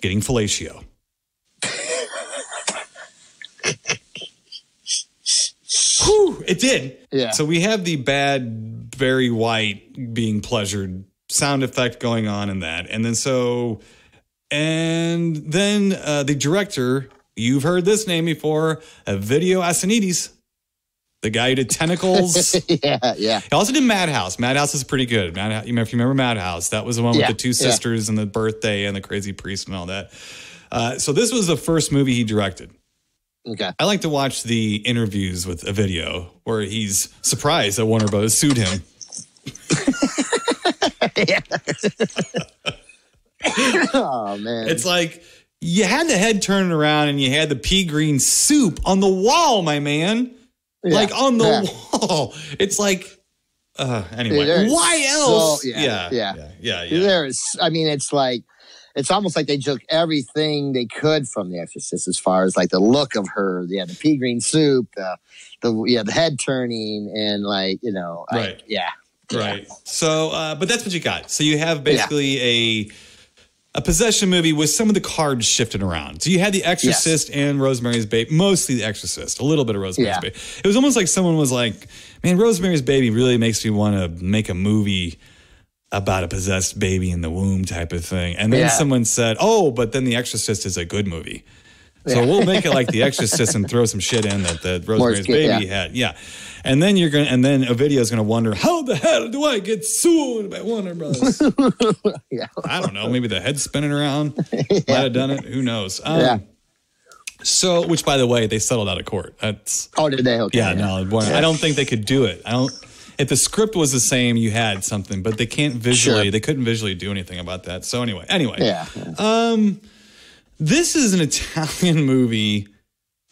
getting fellatio. Whew, it did. Yeah. So we have the bad Barry White being pleasured sound effect going on in that. And then the director, you've heard this name before, Video Asinides. The guy who did Tentacles. Yeah. He also did Madhouse. Madhouse is pretty good. If you remember Madhouse, that was the one with the 2 sisters and the birthday and the crazy priest and all that. So this was the first movie he directed. Okay. I like to watch the interviews with a video where he's surprised that Warner Bros. Sued him. Oh, man. It's like you had the head turning around and you had the pea green soup on the wall, my man. Like on the wall. It's like, anyway, why else? There is, I mean, it's like, it's almost like they took everything they could from The Exorcist as far as like the look of her. Yeah, the pea green soup, the head turning, and like, Right. So, but that's what you got. So you have basically a possession movie with some of the cards shifted around. So you had The Exorcist and Rosemary's Baby, mostly The Exorcist, a little bit of Rosemary's Baby. It was almost like someone was like, man, Rosemary's Baby really makes me want to make a movie about a possessed baby in the womb type of thing. And then someone said, oh, but then The Exorcist is a good movie. So we'll make it like The Exorcist and throw some shit in that Rosemary's Baby had. Yeah. And then a video is going to wonder, how the hell do I get sued by Warner Brothers? I don't know. Maybe the head's spinning around. Might have done it. Who knows? So, which by the way, they settled out of court. Did they? Okay. Yeah, no, I don't think they could do it. If the script was the same, you had something, but they can't visually. They couldn't visually do anything about that. So anyway. This is an Italian movie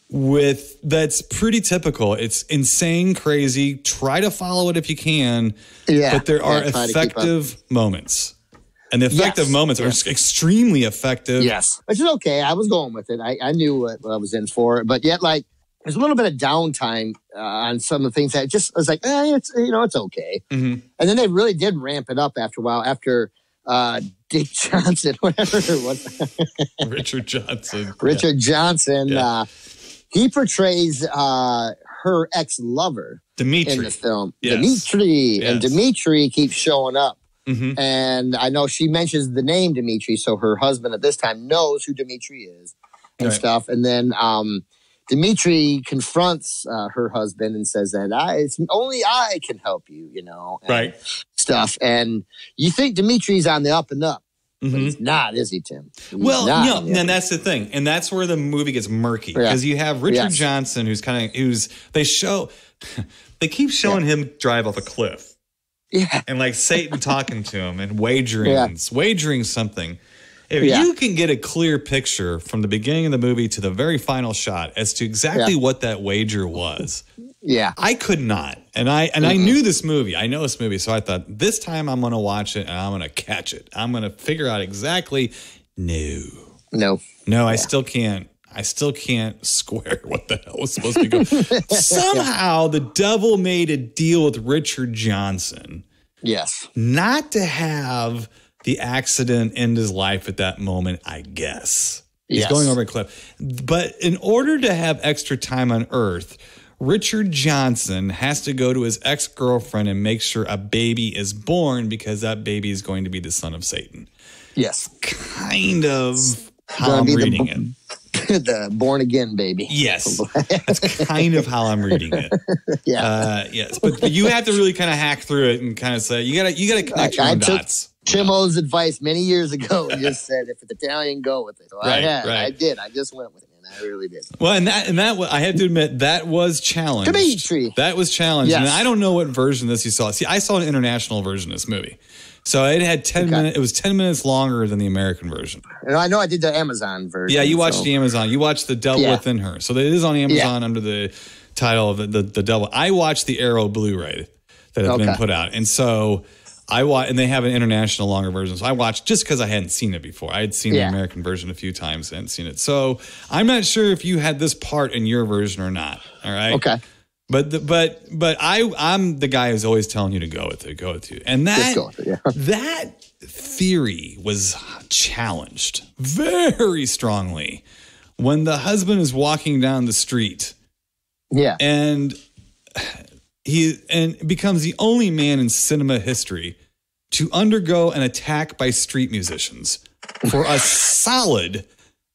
that's pretty typical. It's insane, crazy. Try to follow it if you can. Yeah, but there are effective moments. And the effective moments are extremely effective. Yes. Which is okay. I was going with it. I knew what I was in for. But yet, like, there's a little bit of downtime on some of the things that just I was like, it's okay. Mm-hmm. And then they really did ramp it up after a while. After Dick Johnson, whatever it was. Richard Johnson. Richard Johnson. Yeah. He portrays her ex-lover Dimitri in the film. Yes. Dimitri. Yes. And Dimitri keeps showing up. Mm-hmm. And I know she mentions the name Dimitri, so her husband at this time knows who Dimitri is and stuff. And then Dimitri confronts her husband and says that it's only I can help you, and stuff. And you think Dimitri's on the up and up, but he's not, is he, Tim? And that's the thing, and that's where the movie gets murky because you have Richard Johnson, they keep showing him drive off a cliff, and like Satan talking to him and wagering something. If you can get a clear picture from the beginning of the movie to the very final shot as to exactly what that wager was, I could not. And I knew this movie. I know this movie. So I thought, this time I'm going to watch it and I'm going to catch it. I'm going to figure out exactly. No, I still can't. I still can't square what the hell was supposed to go. Somehow the devil made a deal with Richard Johnson. Yes. Not to have the accident end his life at that moment, I guess. He's going over a cliff. But in order to have extra time on Earth, Richard Johnson has to go to his ex-girlfriend and make sure a baby is born because that baby is going to be the son of Satan. Yes. Kind of how I'm reading it. The born again baby. Yes. That's kind of how I'm reading it. Yes. But you have to really kind of hack through it and kind of say, you gotta connect your own dots. Tim O's advice many years ago and just said, if it's Italian, go with it. So I did. I just went with it. And I really did. Well, and that I have to admit, that was challenged. Dimitri. That was challenged. Yes. And I don't know what version of this you saw. See, I saw an international version of this movie. So it had 10 minutes. It was 10 minutes longer than the American version. And I know I did the Amazon version. Yeah, you watched the Amazon. You watched The Devil Within Her. So it is on Amazon under the title of the Devil. I watched the Arrow Blu-ray that has been put out. And so and they have an international longer version. So I watched just because I hadn't seen it before. I had seen the American version a few times and hadn't seen it. So I'm not sure if you had this part in your version or not. All right. Okay. But I'm the guy who's always telling you to go with it. And that theory was challenged very strongly when the husband is walking down the street. Yeah. And he becomes the only man in cinema history to undergo an attack by street musicians for a solid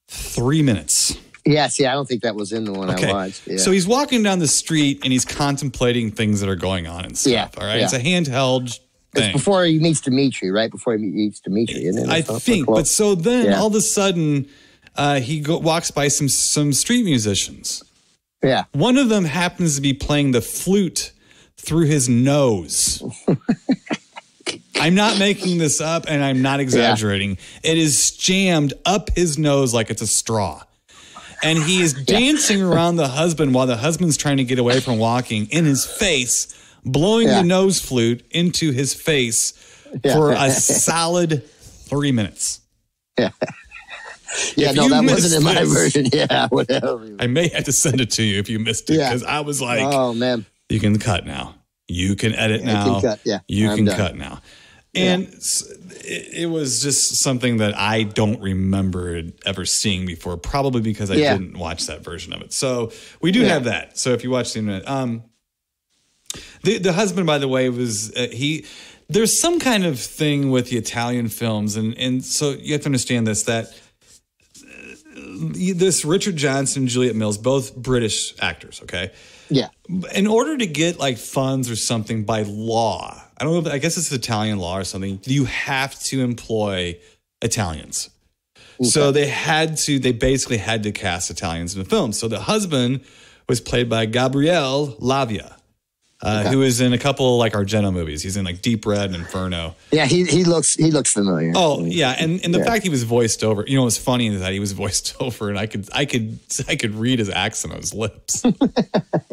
3 minutes. Yeah, see, I don't think that was in the one I watched. Yeah. So he's walking down the street and he's contemplating things that are going on and stuff. Yeah. All right. Yeah. It's a handheld thing. It's before he meets Dimitri, right? Before he meets Dimitri. Isn't it? I think. But so then all of a sudden he walks by some street musicians. Yeah. One of them happens to be playing the flute through his nose. I'm not making this up and I'm not exaggerating. It is jammed up his nose like it's a straw. And he is dancing around the husband while the husband's trying to get away from walking in his face, blowing the nose flute into his face for a solid 3 minutes. Yeah. Yeah, no, that wasn't in my version. Yeah, whatever. I may have to send it to you if you missed it because I was like, oh, man. You can cut now. You can edit now. You can cut, You can cut now. And it was just something that I don't remember ever seeing before, probably because I didn't watch that version of it. So we do have that. So if you watch the internet, the husband, by the way, was there's some kind of thing with the Italian films. And so you have to understand that this Richard Johnson, Juliet Mills, both British actors. Okay. Yeah. In order to get like funds or something by law, I don't know, I guess it's Italian law or something, you have to employ Italians. Okay. So they basically had to cast Italians in the film. So the husband was played by Gabriele Lavia, who is in a couple like Argento movies. He's in like Deep Red and Inferno. Yeah, he looks familiar. Oh yeah, and the fact he was voiced over. You know, what's funny is that he was voiced over, and I could read his accent on his lips.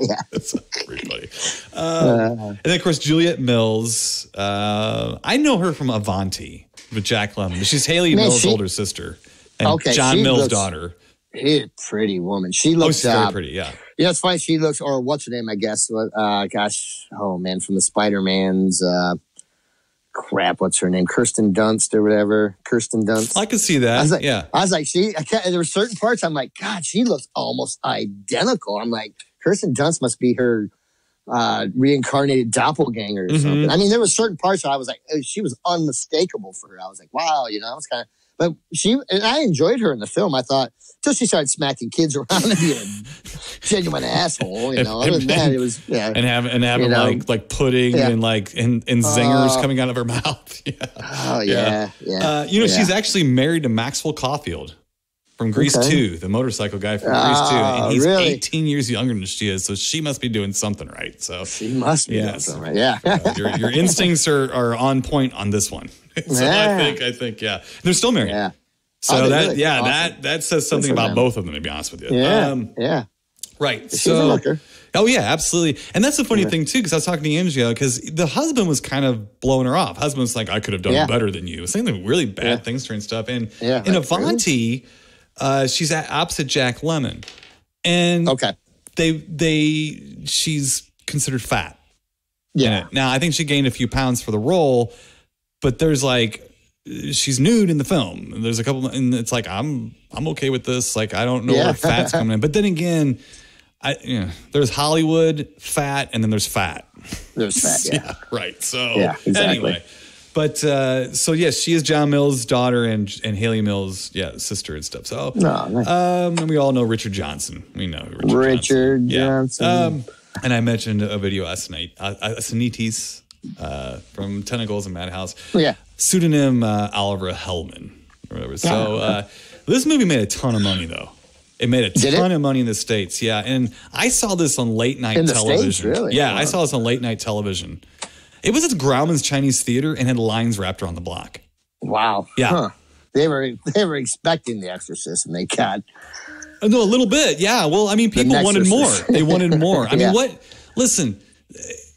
Yeah, that's pretty funny. And then of course Juliet Mills. I know her from Avanti with Jack Lemmon. She's Haley Mills' older sister and John Mills' daughter. She's a pretty woman. She looks she's very pretty. Yeah. Yeah, it's funny. She looks, or what's her name? I guess. From the Spider-Man's. What's her name? Kirsten Dunst or whatever. Kirsten Dunst. I could see that. I was like, there were certain parts. I'm like, God, she looks almost identical. I'm like, Kirsten Dunst must be her reincarnated doppelganger or something. I mean, there were certain parts where I was like, she was unmistakable for her. I was like, wow, I was kind of. But I enjoyed her in the film. I thought, until she started smacking kids around and being a genuine asshole, Other than that, it was, and having like pudding and zingers coming out of her mouth. Yeah. Oh yeah. She's actually married to Maxwell Caulfield from Grease 2, the motorcycle guy from Grease 2. And he's 18 years younger than she is, so she must be doing something right. So she must be doing something right. Yeah. Your instincts are on point on this one. So I think, they're still married. Yeah. So that says something about both of them, to be honest with you. Yeah. Right. She's a looker. Oh yeah, absolutely. And that's the funny thing too, because I was talking to Angela, because the husband was kind of blowing her off. Husband was like, I could have done better than you. Saying the really bad things to her and stuff. And in Avanti, she's opposite Jack Lemmon. And she's considered fat. Yeah. Now I think she gained a few pounds for the role. But there's she's nude in the film. There's a couple, and it's like, I'm okay with this. Like, I don't know where fat's coming in. But then again, there's Hollywood fat, and then there's fat. There's fat, yeah. Right. So exactly. Anyway, but she is John Mills' daughter and Haley Mills' sister and stuff. So and we all know Richard Johnson. We know Richard Johnson. And I mentioned a video last night, Asanitis. From Tentacles and Madhouse. Pseudonym Oliver Hellman. Or whatever. So this movie made a ton of money, though. It made a ton of money in the States. Yeah. And I saw this on late night television. States, really? Yeah, wow. I saw this on late night television. It was at Grauman's Chinese Theater and had lines wrapped around the block. Wow. Yeah. Huh. They were expecting The Exorcist, and they got. No, a little bit. Yeah. Well, I mean, people wanted more. They wanted more. I mean, listen.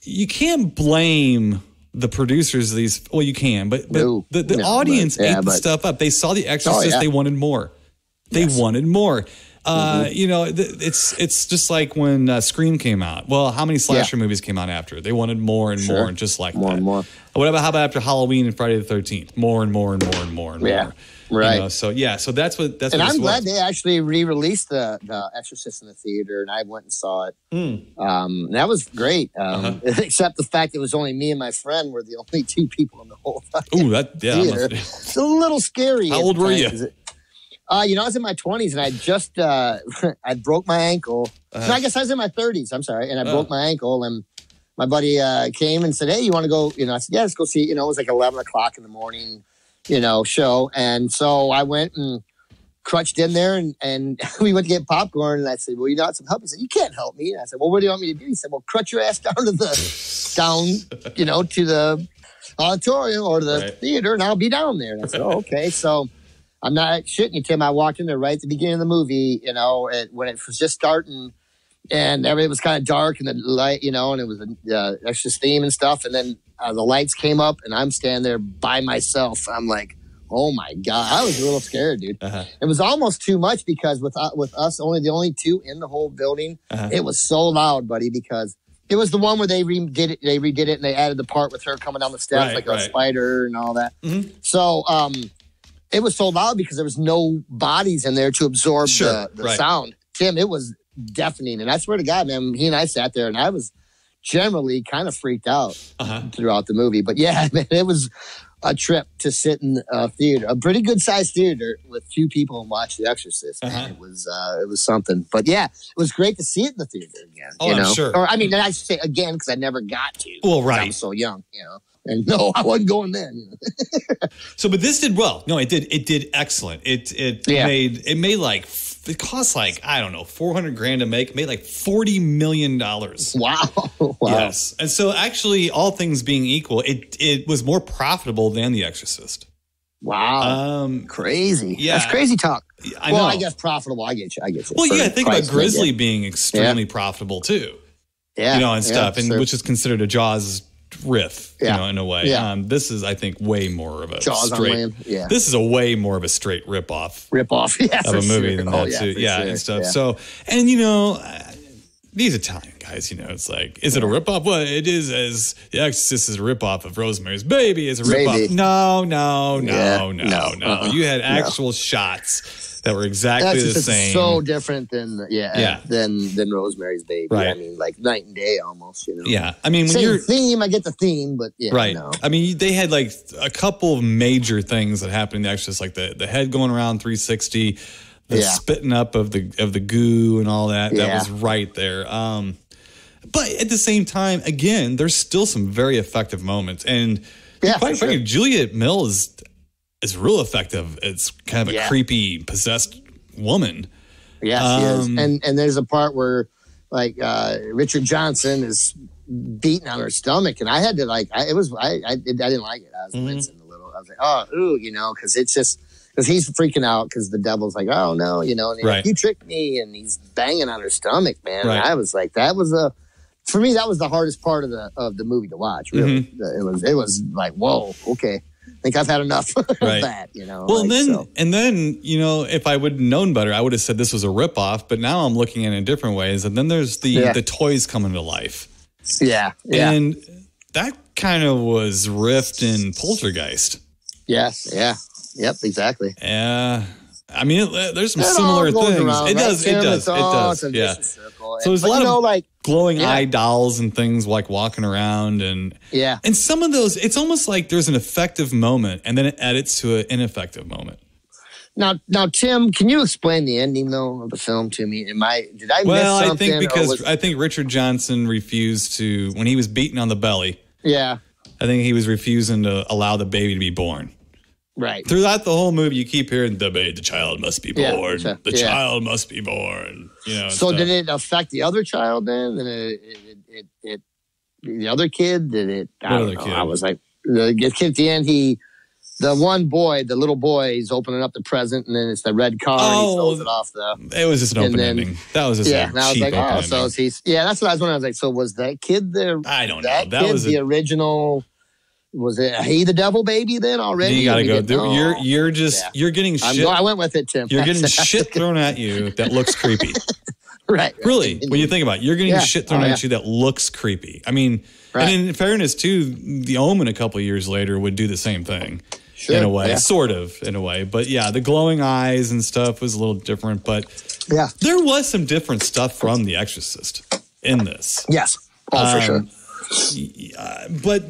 You can't blame the producers of these. Well, you can, but the audience ate the stuff up. They saw The Exorcist. They wanted more. They wanted more. It's just like when Scream came out. Well, how many slasher movies came out after? They wanted more and more, and just like more that. And more. How about after Halloween and Friday the 13th? More and more and more and more and more. Right. So that's what. And I'm glad they actually re-released the Exorcist in the theater, and I went and saw it. That was great. Except the fact it was only me and my friend were the only two people in the whole theater. It's a little scary. How old were you? I was in my 20s, and I just I broke my ankle. No, I guess I was in my 30s. I'm sorry, and I broke my ankle, and my buddy came and said, "Hey, you want to go?" I said, "Yeah, let's go see." It was like 11 o'clock in the morning. Show. And so I went and crutched in there and we went to get popcorn, and I said, well, you need some help? He said, you can't help me. And I said, well, what do you want me to do? He said, well, crutch your ass down to the auditorium or the theater, and I'll be down there. And I said, oh, okay. So I'm not shitting you, Tim. I walked in there right at the beginning of the movie, when it was just starting, and everything was kind of dark, and the light, and it was the Exorcist theme and stuff. And then the lights came up, and I'm standing there by myself. I'm like, oh my God. I was a little scared, dude. It was almost too much because with us, the only two in the whole building, it was so loud, buddy, because It was the one where they redid it. They redid it and they added the part with her coming down the steps like a spider and all that. Mm-hmm. So it was so loud because there was no bodies in there to absorb the sound. Tim, it was deafening. And I swear to God, man, he and I sat there and I was generally kind of freaked out throughout the movie. But yeah, man, it was a trip to sit in a theater, a pretty good sized theater with 2 people and watch The Exorcist. It was something. But yeah, it was great to see it in the theater again. Oh, I'm sure. Or I mean, I should say again because I never got to. Well, right. I was so young, And no, I wasn't going then. So, but this did well. No, it did. It did excellent. It made like, it cost like, I don't know, $400,000 to make. It made like $40 million. Wow. Yes. And so actually, all things being equal, it was more profitable than The Exorcist. Wow. Crazy. Yeah. That's crazy talk. I know. I guess profitable. I get you. Well, yeah, think about Grizzly being extremely profitable too. Yeah. And stuff, and which is considered a Jaws riff, in a way. Yeah. This is, I think, way more of a Jaws straight. On land. Yeah. This is a way more of a straight rip-off. Yeah, of a movie than that too. Sure. And stuff. Yeah. So, and these Italian guys, it's like, is it a ripoff? Well, it is, as The Exorcist is a ripoff of Rosemary's Baby is a ripoff. No. You had actual shots that were exactly the same. So different than than Rosemary's Baby. Right. I mean, like night and day almost. Yeah, I mean, same theme. I get the theme, but right. No. I mean, they had like a couple of major things that happened in The Exorcist, like the head going around 360. The spitting up of the goo and all that. That was right there. But at the same time, again, there's still some very effective moments. And quite frankly, Juliet Mills is real effective. It's kind of a creepy, possessed woman. Yes, she is. And there's a part where like Richard Johnson is beating on her stomach, and I had to I didn't like it. I was wincing a little. I was like, oh, ooh, because it's just. Because he's freaking out because the devil's like, oh, no, and he's like, you tricked me, and he's banging on her stomach, man. Right. And I was like, for me, that was the hardest part of the movie to watch, really. It was like, whoa, okay. I think I've had enough of that, Well, and then, if I would have known better, I would have said this was a ripoff, but now I'm looking at it in different ways. And then there's the toys coming to life. Yeah. And that kind of was riffed in Poltergeist. Yes, yeah. Yep, exactly. Yeah. I mean, there's some similar things. Around, it does. Yeah. So there's a lot of glowing eye dolls and things like walking around and some of those, it's almost like there's an effective moment and then it edits to an ineffective moment. Now, Tim, can you explain the ending though of the film to me? Did I miss something? Well, I think because I think Richard Johnson refused to, when he was beaten on the belly. Yeah. I think he was refusing to allow the baby to be born. Right. Throughout the whole movie, you keep hearing the child must be born. The child must be born. So did it affect the other child then? And the other kid? Did it? I don't know. I was like, the kid at the end, the one boy, the little boy, he's opening up the present, and then it's the red car, and he throws it off It was just an open ending. That was just and I was like, so he's that's what I was wondering. I was like, so was that kid there? I don't know. That was the original. Was it he the devil baby then already? You gotta go. You're getting shit. I went with it, Tim. You're getting shit thrown at you that looks creepy. Right. Really, when you think about it, you're getting shit thrown at you that looks creepy. I mean, and in fairness too, The Omen a couple of years later would do the same thing. Sure, in a way, sort of, in a way. But yeah, the glowing eyes and stuff was a little different. But there was some different stuff from The Exorcist in this. Yes. For sure. But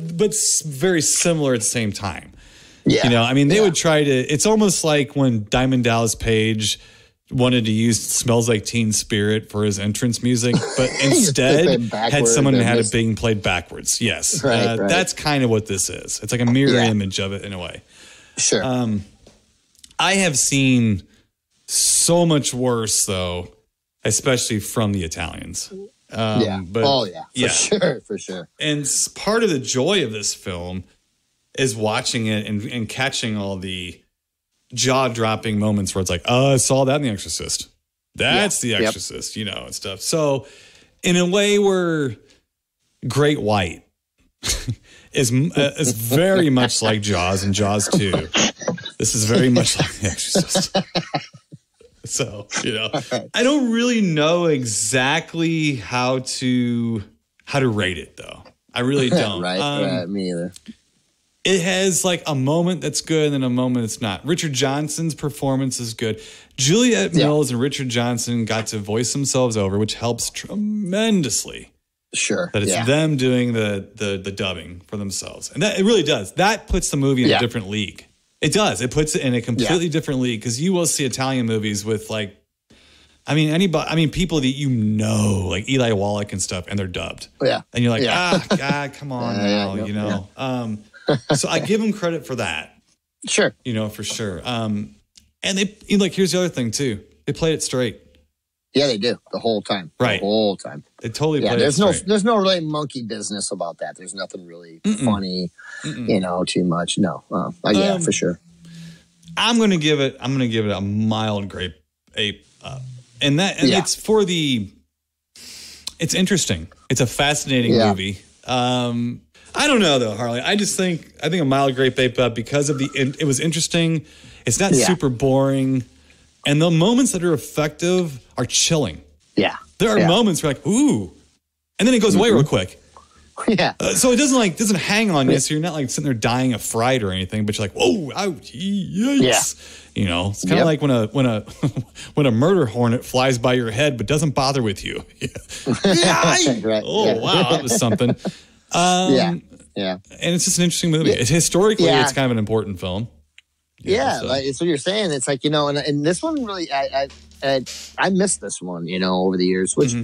very similar at the same time. Yeah. I mean, they would try to, it's almost like when Diamond Dallas Page wanted to use Smells Like Teen Spirit for his entrance music, but instead had someone who had it being played backwards. Yes. Right. That's kind of what this is. It's like a mirror image of it in a way. Sure. I have seen so much worse, though, especially from the Italians. For sure. And part of the joy of this film is watching it and catching all the jaw-dropping moments where it's like, oh, I saw that in The Exorcist. That's The Exorcist, and stuff. So in a way where Great White is very much like Jaws and Jaws 2. This is very much like The Exorcist. So, I don't really know exactly how to how to rate it, though. I really don't. right, me either. It has like a moment that's good and then a moment that's not. Richard Johnson's performance is good. Juliette Mills and Richard Johnson got to voice themselves over, which helps tremendously. Sure. That it's them doing the dubbing for themselves. And that it really does. That puts the movie in a different league. It does. It puts it in a completely different league because you will see Italian movies with like, people that you know, like Eli Wallach and stuff, and they're dubbed. Yeah. And you're like, God, come on now, you know. Yeah. So I give them credit for that. Sure. You know, for sure. And they, here's the other thing too. They played it straight. Yeah, they do the whole time. Right. The whole time. They totally played it straight. There's no really monkey business about that. There's nothing really funny, too much. No. For sure. I'm going to give it a mild grape ape up. And it's interesting. It's a fascinating movie. I don't know though, Harley. I think a mild grape ape up because of it was interesting. It's not super boring. And the moments that are effective are chilling. Yeah. There are moments where like, ooh. And then it goes away real quick. Yeah. So it doesn't hang on you. So you're not like sitting there dying of fright or anything, but you're like, whoa, ouch, yikes. You know, it's kind of like when a murder hornet flies by your head but doesn't bother with you. Right. Oh, wow, that was something. And it's just an interesting movie. It's historically, it's kind of an important film. Like, it's what you're saying. It's like, and this one really, I missed this one, over the years, which,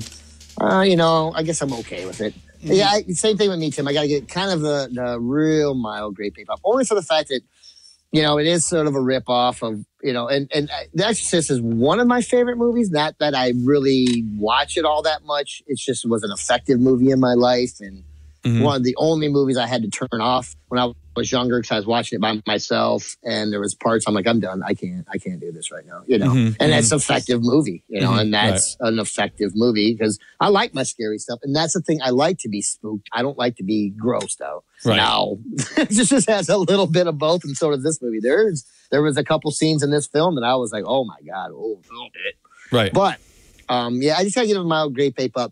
I guess I'm okay with it. Yeah, same thing with me, Tim. I got to get kind of the real mild grape ape up, only for the fact that, it is sort of a ripoff of, and The Exorcist is one of my favorite movies. Not that I really watch it all that much. It just was an effective movie in my life. And one of the only movies I had to turn off when I was younger because I was watching it by myself. And there was parts I'm like, I'm done. I can't do this right now, And that's an effective movie, and that's an effective movie because I like my scary stuff. And that's the thing. I like to be spooked. I don't like to be grossed out. Right. Now, it just has a little bit of both. And so does this movie. There was a couple scenes in this film that I was like, oh my God. Oh, right. But, I just got to give it a mild grape ape up.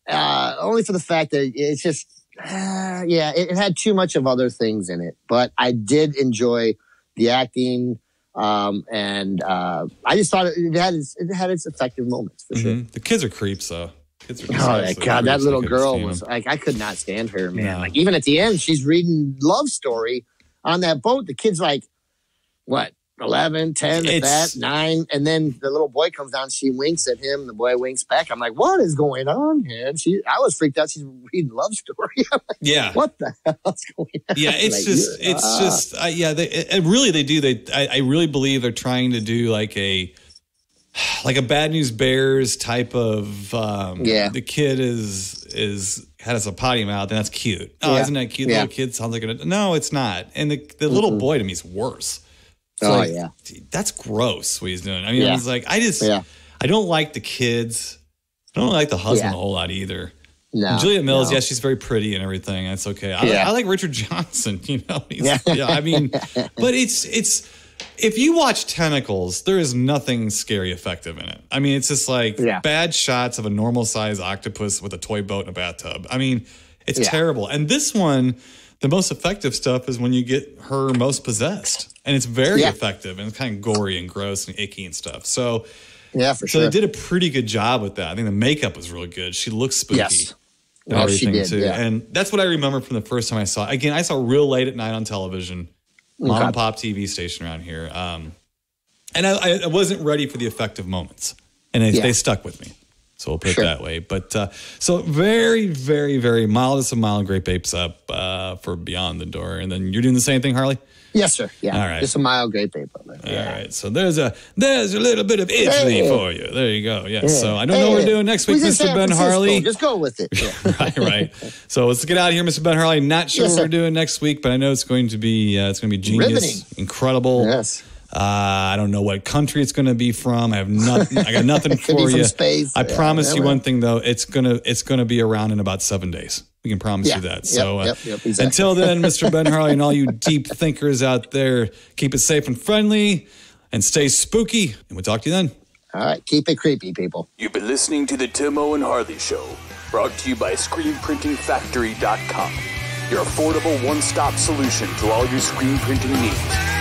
Only for the fact that it's just, it had too much of other things in it, but I did enjoy the acting. And I just thought it had its effective moments for sure. The kids are creeps though. God, that little girl was like, I could not stand her, man. No. Like even at the end, she's reading Love Story on that boat. The kid's like, what? 11, 10, at that, 9. And then the little boy comes down. She winks at him. The boy winks back. I'm like, what is going on here? And I was freaked out. She's reading Love Story. Like, what the hell's going on? Yeah, it's I really believe they're trying to do like a Bad News Bears type of, the kid has a potty mouth and that's cute. Oh, isn't that cute? Little kid sounds like no, it's not. And the little boy to me is worse. That's gross what he's doing. I mean, it's like, I don't like the kids. I don't like the husband a whole lot either. No, Juliette Mills, she's very pretty and everything. That's okay. I like Richard Johnson, I mean, but it's, if you watch Tentacles, there is nothing scary effective in it. I mean, it's just like bad shots of a normal size octopus with a toy boat in a bathtub. I mean, it's terrible. And this one, the most effective stuff is when you get her most possessed. And it's very effective and it's kind of gory and gross and icky and stuff. So, for sure. They did a pretty good job with that. I think the makeup was really good. She looks spooky. Yes. She did. Too. Yeah. And that's what I remember from the first time I saw it. Again, I saw it real late at night on television, mom and pop TV station around here. And I wasn't ready for the effective moments. And they stuck with me. So we'll put it that way. But so very, very, very mildest of mild grape apes up for Beyond the Door. And then you're doing the same thing, Harley? Yes, sir. Yeah. All right. Just a mild grape ape up there. All right. So there's a little bit of Italy for you. There you go. Yes. Yeah. So I don't know what we're doing next week, Mr. Ben Harley. Just go with it. Yeah. right. So let's get out of here, Mr. Ben Harley. Not sure what we're doing next week, but I know it's going to be genius, riveting, incredible. Yes. I don't know what country it's going to be from. I have nothing. I got nothing for you. Space. I promise you one thing though. It's gonna be around in about 7 days. We can promise you that. So exactly. Until then, Mr. Ben Harley and all you deep thinkers out there, keep it safe and friendly and stay spooky. And we'll talk to you then. All right. Keep it creepy, people. You've been listening to the Timo and Harley Show, brought to you by ScreenPrintingFactory.com, your affordable one-stop solution to all your screen printing needs.